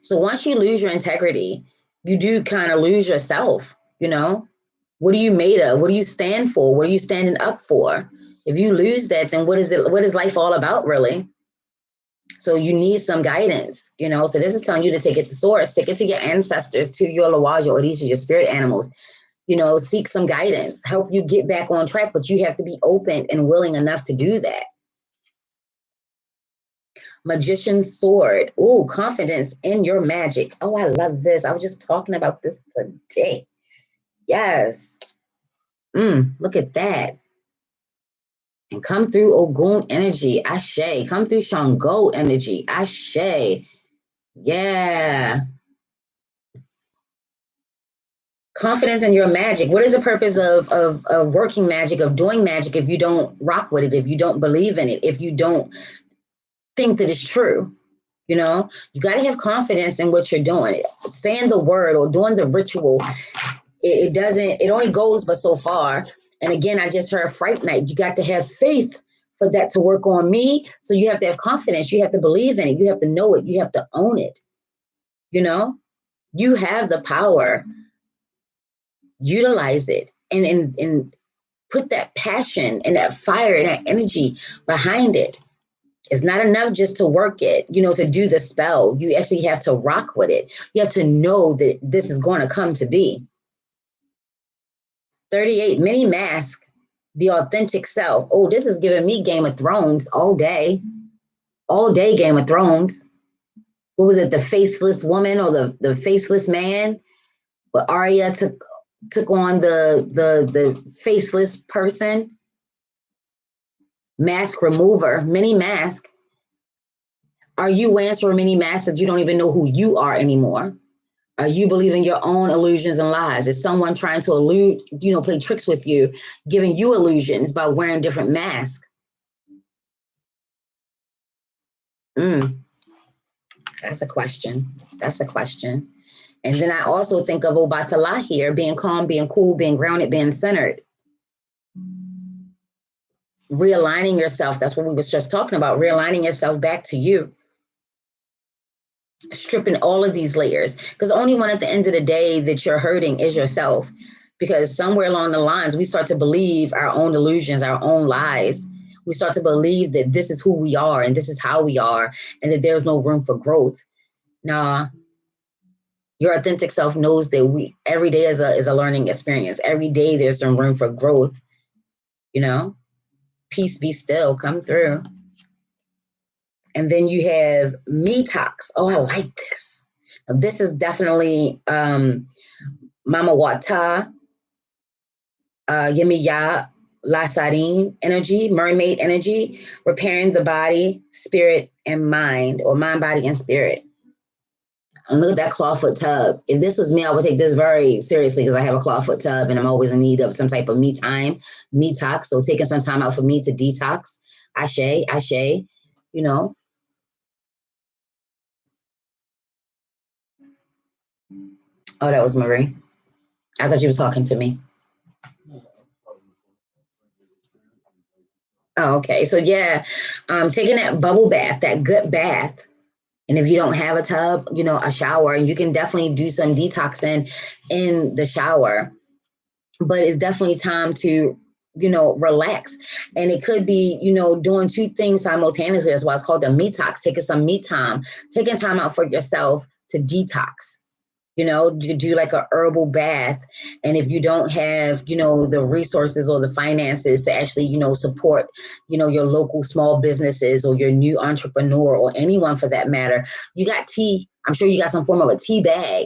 So once you lose your integrity, you do kind of lose yourself, What are you made of? What do you stand for? What are you standing up for? If you lose that, then what is life all about, really? So you need some guidance, So this is telling you to take it to source, take it to your ancestors, to your Lawaja, or these are your spirit animals. Seek some guidance, help you get back on track, but you have to be open and willing enough to do that. Magician's sword. Ooh, confidence in your magic. Oh, I love this. I was just talking about this today. Yes. Look at that. And come through Ogun energy. Ashe. Come through Shango energy. Ashe. Yeah. Confidence in your magic. What is the purpose of working magic, of doing magic, if you don't rock with it, if you don't believe in it, if you don't think that it's true? You got to have confidence in what you're doing. Saying the word or doing the ritual, it only goes but so far. And again, I just heard Fright Night. You got to have faith for that to work on me. So you have to have confidence. You have to believe in it. You have to know it. You have to own it. You have the power. Utilize it and put that passion and that fire and that energy behind it. It's not enough just to work it, to do the spell. You actually have to rock with it. You have to know that this is going to come to be. 38, mini mask, the authentic self. Oh, this is giving me Game of Thrones all day. All day Game of Thrones. What was it? The faceless woman or the faceless man? But Arya took on the faceless person. Mask remover, mini mask. Are you wearing so many masks that you don't even know who you are anymore? Are you believing your own illusions and lies? Is someone trying to play tricks with you, giving you illusions by wearing different masks? That's a question. That's a question. And then I also think of Obatala here, being calm, being cool, being grounded, being centered. Realigning yourself. That's what we was just talking about. Realigning yourself back to you. Stripping all of these layers, because the only one at the end of the day that you're hurting is yourself, because somewhere along the lines we start to believe our own illusions, our own lies. We start to believe that this is who we are and this is how we are, and that there's no room for growth. Nah, Your authentic self knows that every day is a learning experience. Every day there's some room for growth, you know? Peace be still, come through. And then you have Metox. Oh, I like this. Now, this is definitely Mama Wata, Yemiya Lasarin energy, mermaid energy, repairing the body, spirit, and mind, or mind, body, and spirit. And look at that clawfoot tub. If this was me, I would take this very seriously because I have a clawfoot tub and I'm always in need of some type of me time, detox. So taking some time out for me to detox. Ashe, you know. Oh, that was Marie. I thought you was talking to me. Oh, okay. So yeah, taking that bubble bath, that good bath. And if you don't have a tub, a shower, and you can definitely do some detoxing in the shower. But it's definitely time to, relax. And it could be, doing two things simultaneously. That's why it's called a detox, taking some me time, taking time out for yourself to detox. You do like a herbal bath. And if you don't have, the resources or the finances to actually, support, your local small businesses or your new entrepreneur or anyone for that matter, you got tea. I'm sure you got some form of a tea bag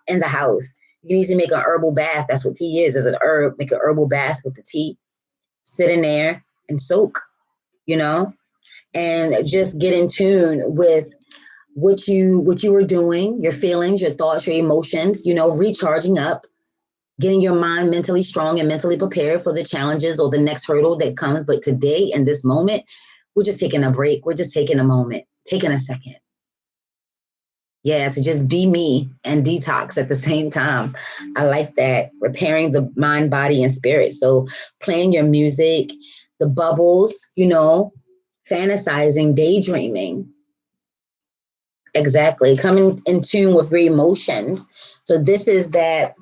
in the house. You can easily make an herbal bath. That's what tea is an herb. Make an herbal bath with the tea. Sit in there and soak, and just get in tune with what you were doing, your feelings, your thoughts, your emotions, recharging up, getting your mind mentally strong and mentally prepared for the challenges or the next hurdle that comes. But today, in this moment, we're just taking a break. We're just taking a moment, taking a second. Yeah, to just be me and detox at the same time. I like that. Repairing the mind, body, and spirit. So playing your music, the bubbles, fantasizing, daydreaming. Exactly. Coming in tune with your emotions. So this is that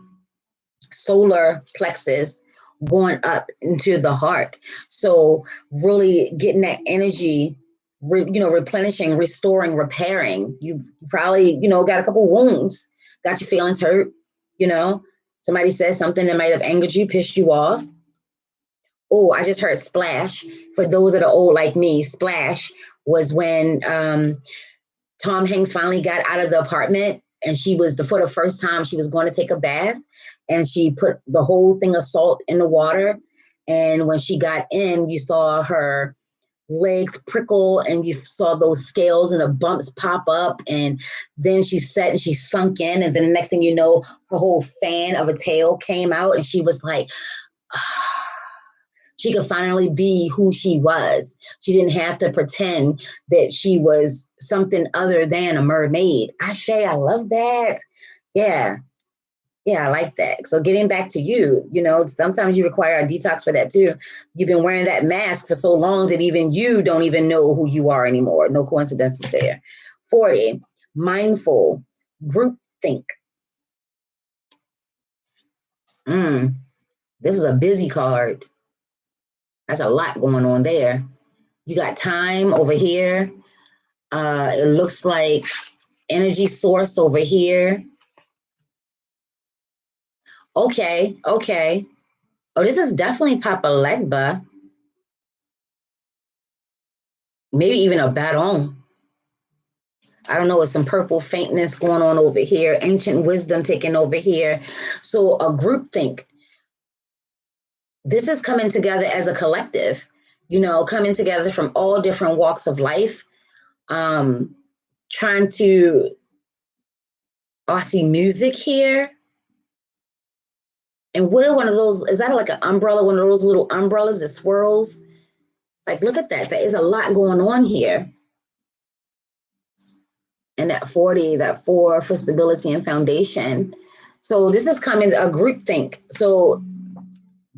solar plexus going up into the heart. So really getting that energy, replenishing, restoring, repairing. You've probably, got a couple wounds, got your feelings hurt, somebody said something that might have angered you, pissed you off. Oh, I just heard splash. For those that are old like me, splash was when Tom Hanks finally got out of the apartment and for the first time, she was going to take a bath and she put the whole thing of salt in the water. And when she got in, you saw her legs prickle and you saw those scales and the bumps pop up. And then she sat and she sunk in. And then the next thing you know, her whole fan of a tail came out and she was like, she could finally be who she was. She didn't have to pretend that she was something other than a mermaid. Ashe, I love that. Yeah. Yeah, I like that. So getting back to you, sometimes you require a detox for that too. You've been wearing that mask for so long that even you don't even know who you are anymore. No coincidences there. 40, mindful, group think. This is a busy card. That's a lot going on there. You got time over here. It looks like energy source over here. Okay. Oh, this is definitely Papa Legba. Maybe even a baton. I don't know, with some purple faintness going on over here. Ancient wisdom taking over here. So a group think. This is coming together as a collective, coming together from all different walks of life. Trying to, I see music here. And what are one of those? Is that like an umbrella? One of those little umbrellas that swirls? Like, look at that. There is a lot going on here. And that 40, that 4 for stability and foundation. So this is coming a group think. So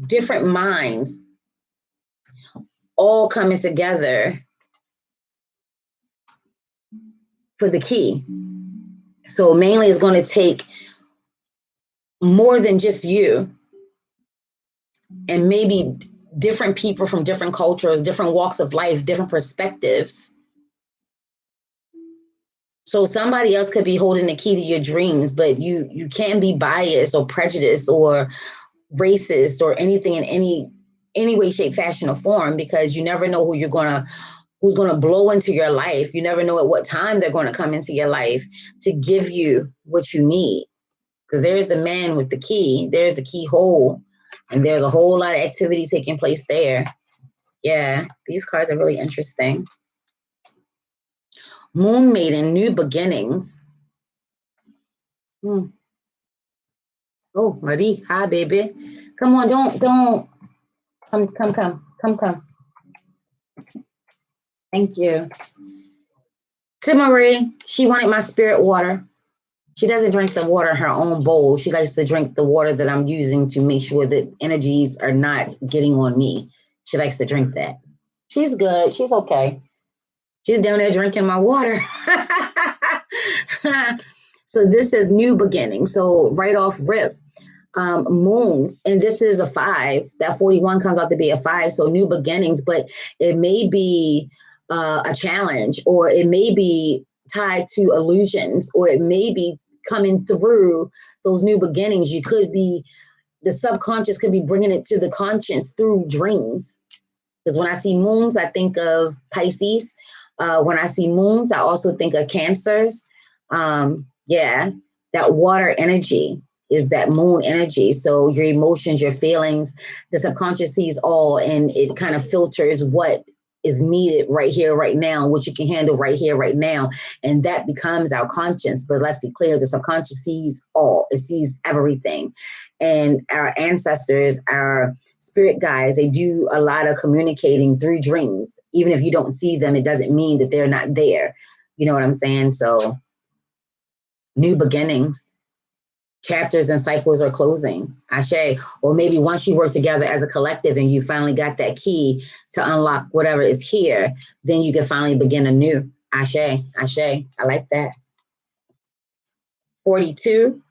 different minds all coming together for the key. So mainly it's going to take more than just you and maybe different people from different cultures, different walks of life, different perspectives So somebody else could be holding the key to your dreams, but you can't be biased or prejudiced or racist or anything in any way, shape, fashion, or form, because you never know who's gonna blow into your life. You never know at what time they're gonna come into your life to give you what you need. Because there's the man with the key, there's the keyhole, and there's a whole lot of activity taking place there. Yeah, these cards are really interesting. Moon Maiden, new beginnings. Oh, Marie, hi, baby. Come on, don't. Come. Thank you. To Marie, she wanted my spirit water. She doesn't drink the water in her own bowl. She likes to drink the water that I'm using to make sure that energies are not getting on me. She likes to drink that. She's good. She's okay. She's down there drinking my water. So this is new beginning. So right off rip, moons, and this is a 5. That 41 comes out to be a 5. So new beginnings, but it may be a challenge, or it may be tied to illusions, or it may be coming through those new beginnings. You could be, the subconscious could be bringing it to the conscious through dreams. Because when I see moons, I think of Pisces. When I see moons, I also think of Cancers. Yeah, that water energy is that moon energy. So your emotions, your feelings, the subconscious sees all, and it kind of filters what is needed right here, right now, what you can handle right here, right now. And that becomes our conscience. But let's be clear, the subconscious sees all, it sees everything. And our ancestors, our spirit guides, they do a lot of communicating through dreams. Even if you don't see them, it doesn't mean that they're not there. You know what I'm saying? So new beginnings, chapters and cycles are closing. Ashe. Or maybe once you work together as a collective and you finally got that key to unlock whatever is here, then you can finally begin anew. Ashe. I like that. 42,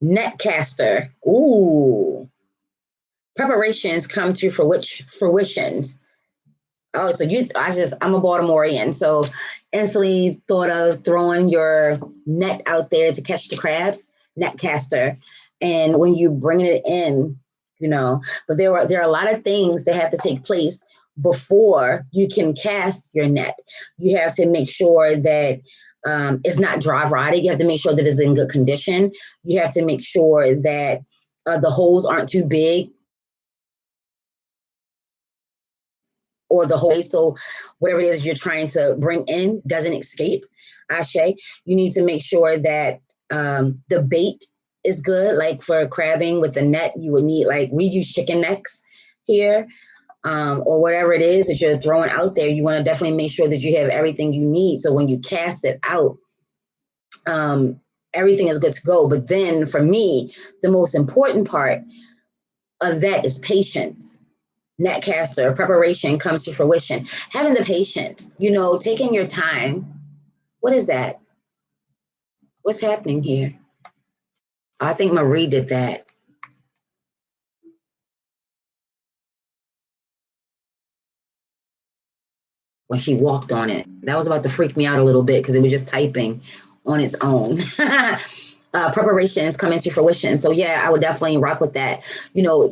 netcaster. Ooh. Preparations come to fruitions. Oh, so I'm a Baltimorean, so instantly thought of throwing your net out there to catch the crabs, net caster. And when you bring it in, but there are a lot of things that have to take place before you can cast your net. You have to make sure that it's not dry rotted. You have to make sure that it's in good condition. You have to make sure that the holes aren't too big, or the whole, so whatever it is you're trying to bring in doesn't escape. Ashe. You need to make sure that the bait is good. Like for crabbing with the net, you would need, like we use chicken necks here, or whatever it is that you're throwing out there. You want to definitely make sure that you have everything you need. So when you cast it out, everything is good to go. But then for me, the most important part of that is patience. Netcaster, preparation comes to fruition. Having the patience, taking your time. What is that? What's happening here? I think Marie did that. When she walked on it. That was about to freak me out a little bit because it was just typing on its own. Preparations coming to fruition. So yeah, I would definitely rock with that.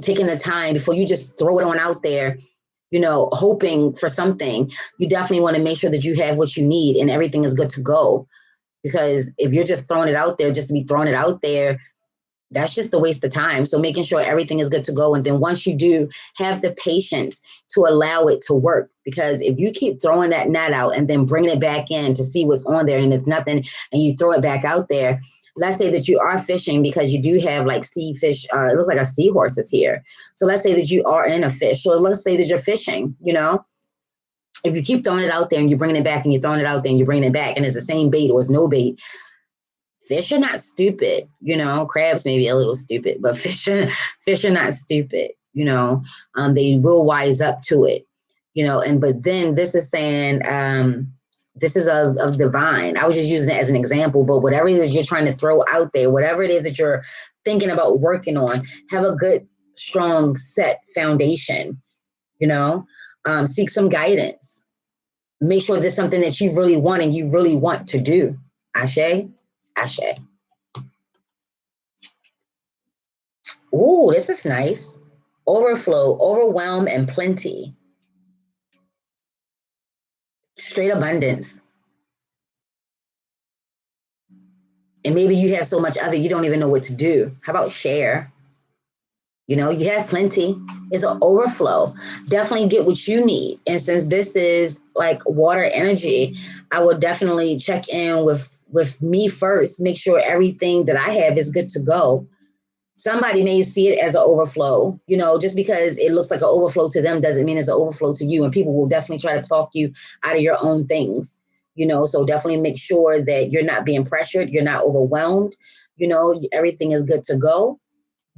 Taking the time before you just throw it on out there, hoping for something. You definitely want to make sure that you have what you need and everything is good to go. Because if you're just throwing it out there just to be throwing it out there, that's just a waste of time. So making sure everything is good to go. And then once you do, have the patience to allow it to work. Because if you keep throwing that net out and then bringing it back in to see what's on there and it's nothing, and you throw it back out there, let's say that you are fishing, because you do have like sea fish. It looks like a seahorse is here. So let's say that you are in a fish. So let's say that you're fishing, if you keep throwing it out there and you're bringing it back and you're throwing it out there and you're bringing it back and it's the same bait or it's no bait, fish are not stupid. Crabs may be a little stupid, but fish are not stupid. They will wise up to it. But then this is saying, this is of divine. I was just using it as an example, but whatever it is you're trying to throw out there, whatever it is that you're thinking about working on, have a good, strong set foundation. Seek some guidance. Make sure there's something that you really want and you really want to do. Ashe, ashe. Ooh, this is nice. Overflow, overwhelm, and plenty. Straight abundance. And maybe you have so much of it, you don't even know what to do. How about share? You know, you have plenty. It's an overflow. Definitely get what you need. And since this is like water energy, I will definitely check in with me first. Make sure everything that I have is good to go. Somebody may see it as an overflow. You know, just because it looks like an overflow to them doesn't mean it's an overflow to you. And people will definitely try to talk you out of your own things. You know, so definitely make sure that you're not being pressured. You're not overwhelmed. You know, everything is good to go.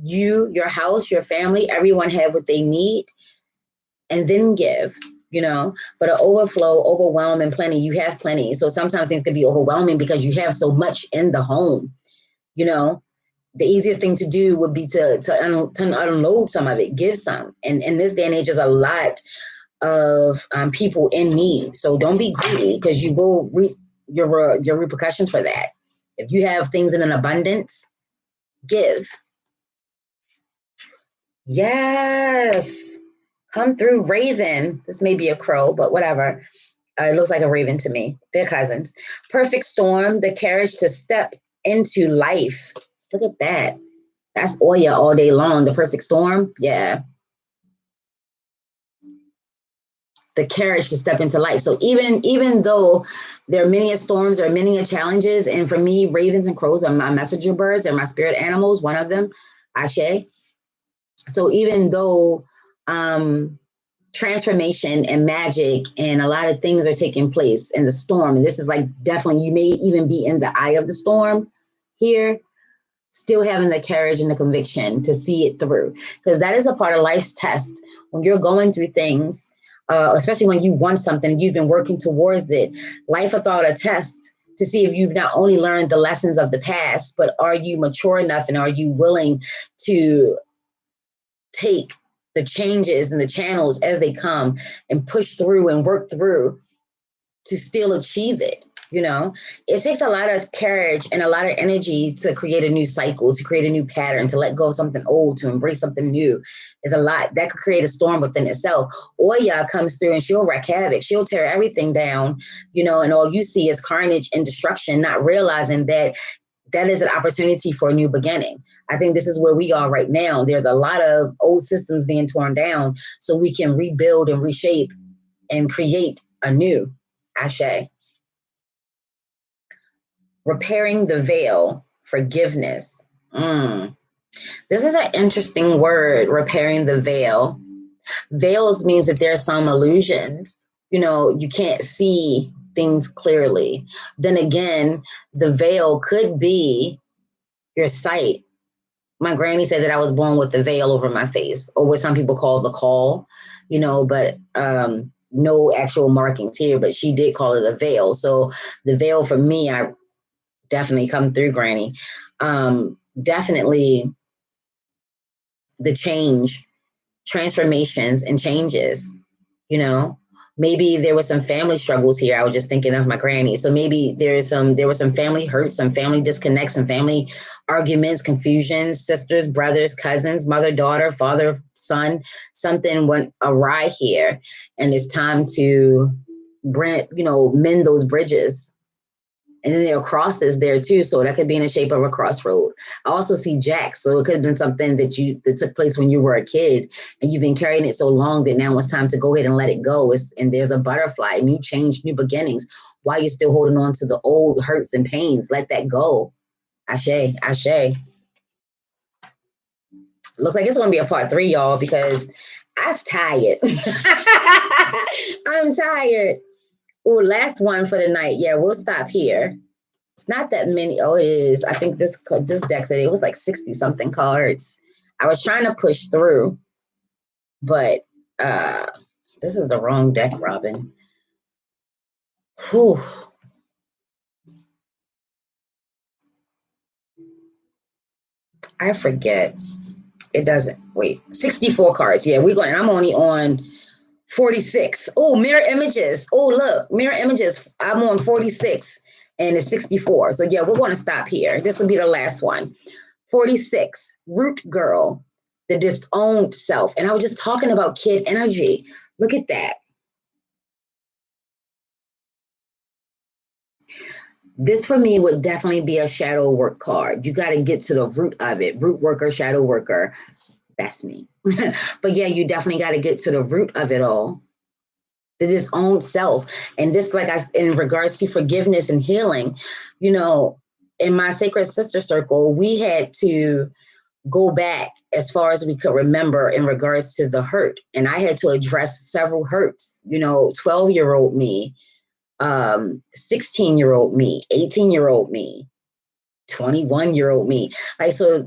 You, your house, your family, everyone have what they need, and then give, you know. But an overflow, overwhelm, and plenty, you have plenty. So sometimes things can be overwhelming because you have so much in the home, you know. The easiest thing to do would be to unload some of it, give some. And in this day and age, there's a lot of people in need. So don't be greedy, because you will reap your repercussions for that. If you have things in an abundance, give. Yes. Come through, Raven. This may be a crow, but whatever. It looks like a raven to me. They're cousins. Perfect storm, the courage to step into life. Look at that. That's Oya all day long. The perfect storm. Yeah. The courage to step into life. So even though there are many storms, there are many challenges, and for me, ravens and crows are my messenger birds. They're my spirit animals. One of them, Ashe. So even though transformation and magic and a lot of things are taking place in the storm, and this is like definitely, you may even be in the eye of the storm here, still having the courage and the conviction to see it through, because that is a part of life's test. When you're going through things, especially when you want something, you've been working towards it, life will throw out a test to see if you've not only learned the lessons of the past, but are you mature enough and are you willing to take the changes and the channels as they come and push through and work through to still achieve it. You know, it takes a lot of courage and a lot of energy to create a new cycle, to create a new pattern, to let go of something old, to embrace something new. Is a lot that could create a storm within itself. Oya comes through and she'll wreak havoc. She'll tear everything down, you know, and all you see is carnage and destruction, not realizing that that is an opportunity for a new beginning. I think this is where we are right now. There's a lot of old systems being torn down so we can rebuild and reshape and create a new. Ashe. Repairing the veil, forgiveness. This is an interesting word, repairing the veil. Veils means that there's some illusions. You know, you can't see things clearly. Then again, the veil could be your sight. My granny said that I was born with the veil over my face, or what some people call the caul, you know, but no actual markings here, but she did call it a veil. So the veil for me, I definitely come through, Granny. Definitely the transformations and changes, you know. Maybe there was some family struggles here. I was just thinking of my granny. So maybe there was some family hurt, some family disconnects, some family arguments, confusions, sisters, brothers, cousins, mother, daughter, father, son. Something went awry here, and it's time to mend those bridges. And then there are crosses there too, so that could be in the shape of a crossroad. I also see jacks, so it could have been something that took place when you were a kid, and you've been carrying it so long that now it's time to go ahead and let it go. And there's a butterfly, new change, new beginnings. Why are you still holding on to the old hurts and pains? Let that go. Ashe, ashe. Looks like it's gonna be a part 3, y'all, because I was tired. I'm tired. Oh, last one for the night. Yeah, we'll stop here. It's not that many. Oh, it is. I think this deck said it was like 60 something cards. I was trying to push through, but this is the wrong deck, Robin. Whew. I forget. It doesn't. Wait, 64 cards. Yeah, we're going. I'm only on 46. Oh, mirror images. Oh, look, mirror images. I'm on 46. and it's 64. So yeah, we're going to stop here. This will be the last one. 46, root girl, the disowned self. And I was just talking about kid energy. Look at that. This for me would definitely be a shadow work card. You got to get to the root of it. Root worker, shadow worker. That's me. But yeah, you definitely got to get to the root of it all. This own self. And this, like in regards to forgiveness and healing, you know, in my sacred sister circle, we had to go back as far as we could remember in regards to the hurt. And I had to address several hurts, 12-year-old me, 16-year-old me, 18-year-old me, 21-year-old me. Like, so,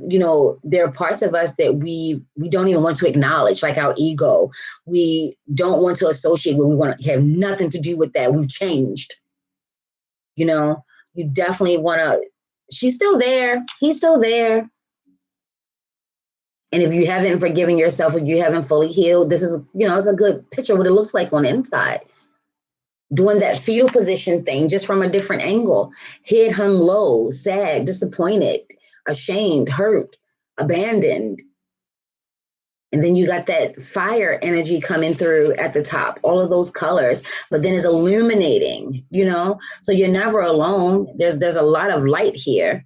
there are parts of us that we don't even want to acknowledge, like our ego. We don't want to associate with, we want to have nothing to do with that. We've changed. You definitely want to, she's still there. He's still there. And if you haven't forgiven yourself, if you haven't fully healed, this is, it's a good picture of what it looks like on the inside. Doing that fetal position thing just from a different angle. Head hung low, sad, disappointed, ashamed, hurt, abandoned. And then you got that fire energy coming through at the top, all of those colors, but then it's illuminating, So you're never alone. There's a lot of light here.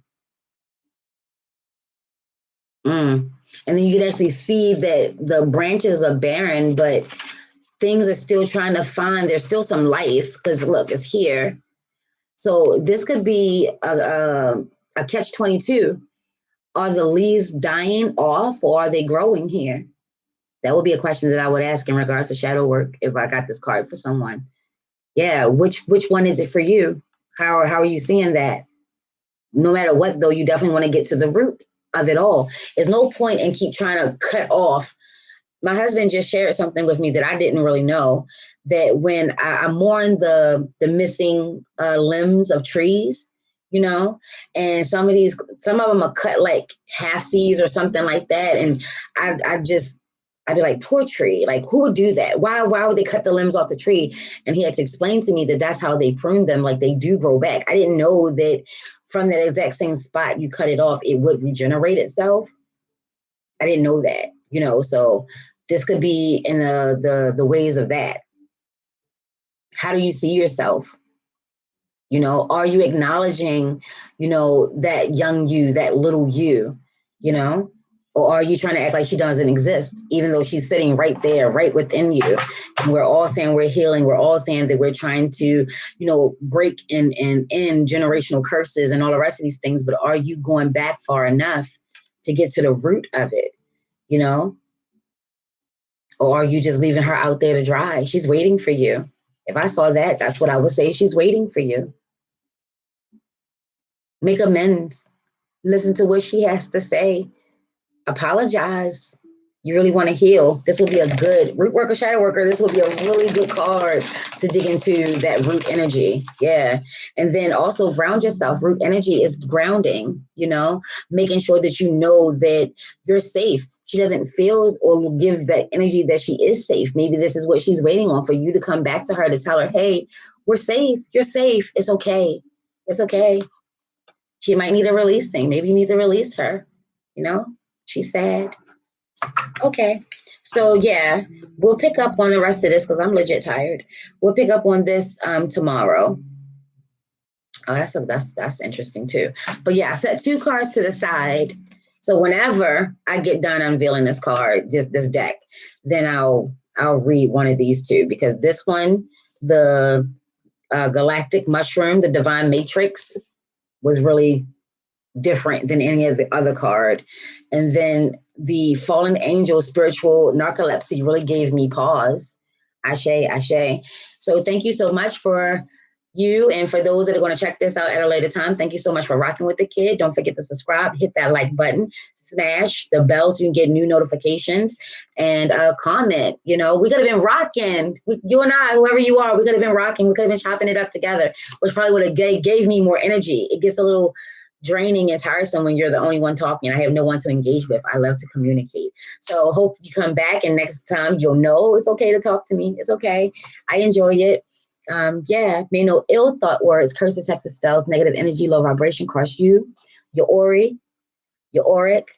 And then you can actually see that the branches are barren, but things are still trying to find, there's still some life because look, it's here. So this could be a catch-22. Are the leaves dying off or are they growing here? That would be a question that I would ask in regards to shadow work if I got this card for someone. Yeah, which one is it for you? How are you seeing that? No matter what, though, you definitely want to get to the root of it all. There's no point in keep trying to cut off. My husband just shared something with me that I didn't really know, that when I mourn the missing limbs of trees, and some of them are cut like half C's or something like that. And I'd be like, poor tree, like who would do that? Why would they cut the limbs off the tree? And he had to explain to me that that's how they prune them. Like they do grow back. I didn't know that from that exact same spot you cut it off, it would regenerate itself. I didn't know that, so this could be in the ways of that. How do you see yourself? Are you acknowledging, that young you, that little you, or are you trying to act like she doesn't exist, even though she's sitting right there, right within you? And we're all saying we're healing. We're all saying that we're trying to, break and end generational curses and all the rest of these things. But are you going back far enough to get to the root of it, Or are you just leaving her out there to dry? She's waiting for you. If I saw that, that's what I would say. She's waiting for you. Make amends. Listen to what she has to say. Apologize. You really want to heal. This will be a good root worker, shadow worker. This will be a really good card to dig into that root energy. Yeah. And then also ground yourself. Root energy is grounding, making sure that you know that you're safe. She doesn't feel or give that energy that she is safe. Maybe this is what she's waiting on, for you to come back to her to tell her, hey, we're safe. You're safe. It's okay. It's okay. She might need a releasing. Maybe you need to release her. She's sad. Okay. So yeah, we'll pick up on the rest of this because I'm legit tired. We'll pick up on this tomorrow. Oh, that's interesting too. But yeah, I set 2 cards to the side. So whenever I get done unveiling this card, this deck, then I'll read one of these 2, because this one, the Galactic Mushroom, the Divine Matrix, was really different than any of the other card. And then the Fallen Angel Spiritual Narcolepsy really gave me pause. Ashe, ashe. So thank you so much for you, and for those that are going to check this out at a later time. Thank you so much for rocking with the kid. Don't forget to subscribe, hit that like button, smash the bell so you can get new notifications, and comment. We could have been rocking. You and I, whoever you are, we could have been rocking. We could have been chopping it up together, which probably would have gave me more energy. It gets a little draining and tiresome when you're the only one talking. I have no one to engage with. I love to communicate. So hope you come back, and next time you'll know it's okay to talk to me. It's okay. I enjoy it. May no ill thought words, curses, hexes, spells, negative energy, low vibration crush you, your ori, your auric,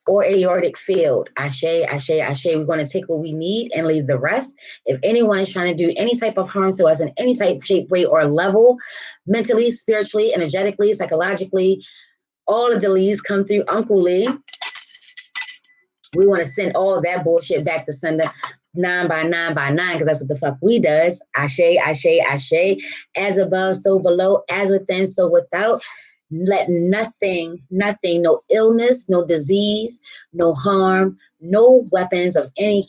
or aortic field. Ashe, ashe, ashe. We're going to take what we need and leave the rest. If anyone is trying to do any type of harm to us in any type, shape, way, or level, mentally, spiritually, energetically, psychologically, all of the leads come through Uncle Lee. We want to send all of that bullshit back to sender 9 by 9 by 9, because that's what the fuck we does. Ashe, ashe, ashe. As above, so below. As within, so without. Let nothing, no illness, no disease, no harm, no weapons of any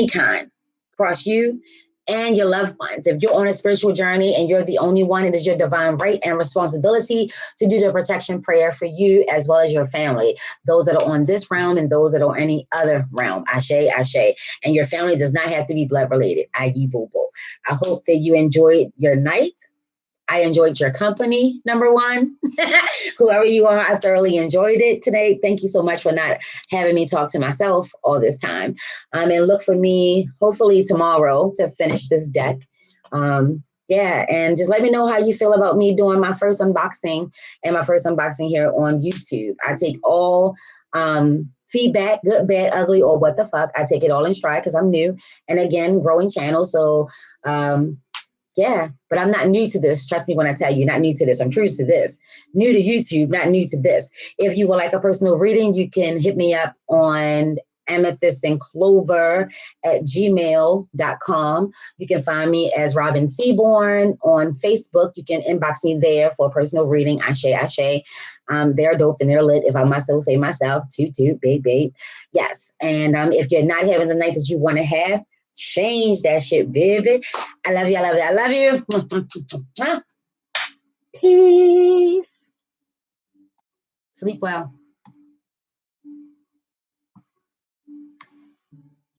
kind cross you and your loved ones. If you're on a spiritual journey and you're the only one, it is your divine right and responsibility to do the protection prayer for you as well as your family, those that are on this realm and those that are on any other realm. Ashe, ashe. And your family does not have to be blood related, i.e. boo boo. I hope that you enjoyed your night. I enjoyed your company, number one. Whoever you are, I thoroughly enjoyed it today. Thank you so much for not having me talk to myself all this time. And look for me, hopefully tomorrow, to finish this deck. And just let me know how you feel about me doing my first unboxing here on YouTube. I take all feedback, good, bad, ugly, or what the fuck. I take it all in stride because I'm new. And again, growing channel. So, but I'm not new to this. Trust me when I tell you, not new to this. I'm true to this. New to YouTube, not new to this. If you would like a personal reading, you can hit me up on amethystandclover@gmail.com. You can find me as Robin Seaborn on Facebook. You can inbox me there for a personal reading. Ashe, ashe. They're dope and they're lit. If I must so say myself, toot, babe, babe. Yes. And if you're not having the night that you want to have, change that shit, baby. I love you. I love you. I love you. Peace. Sleep well.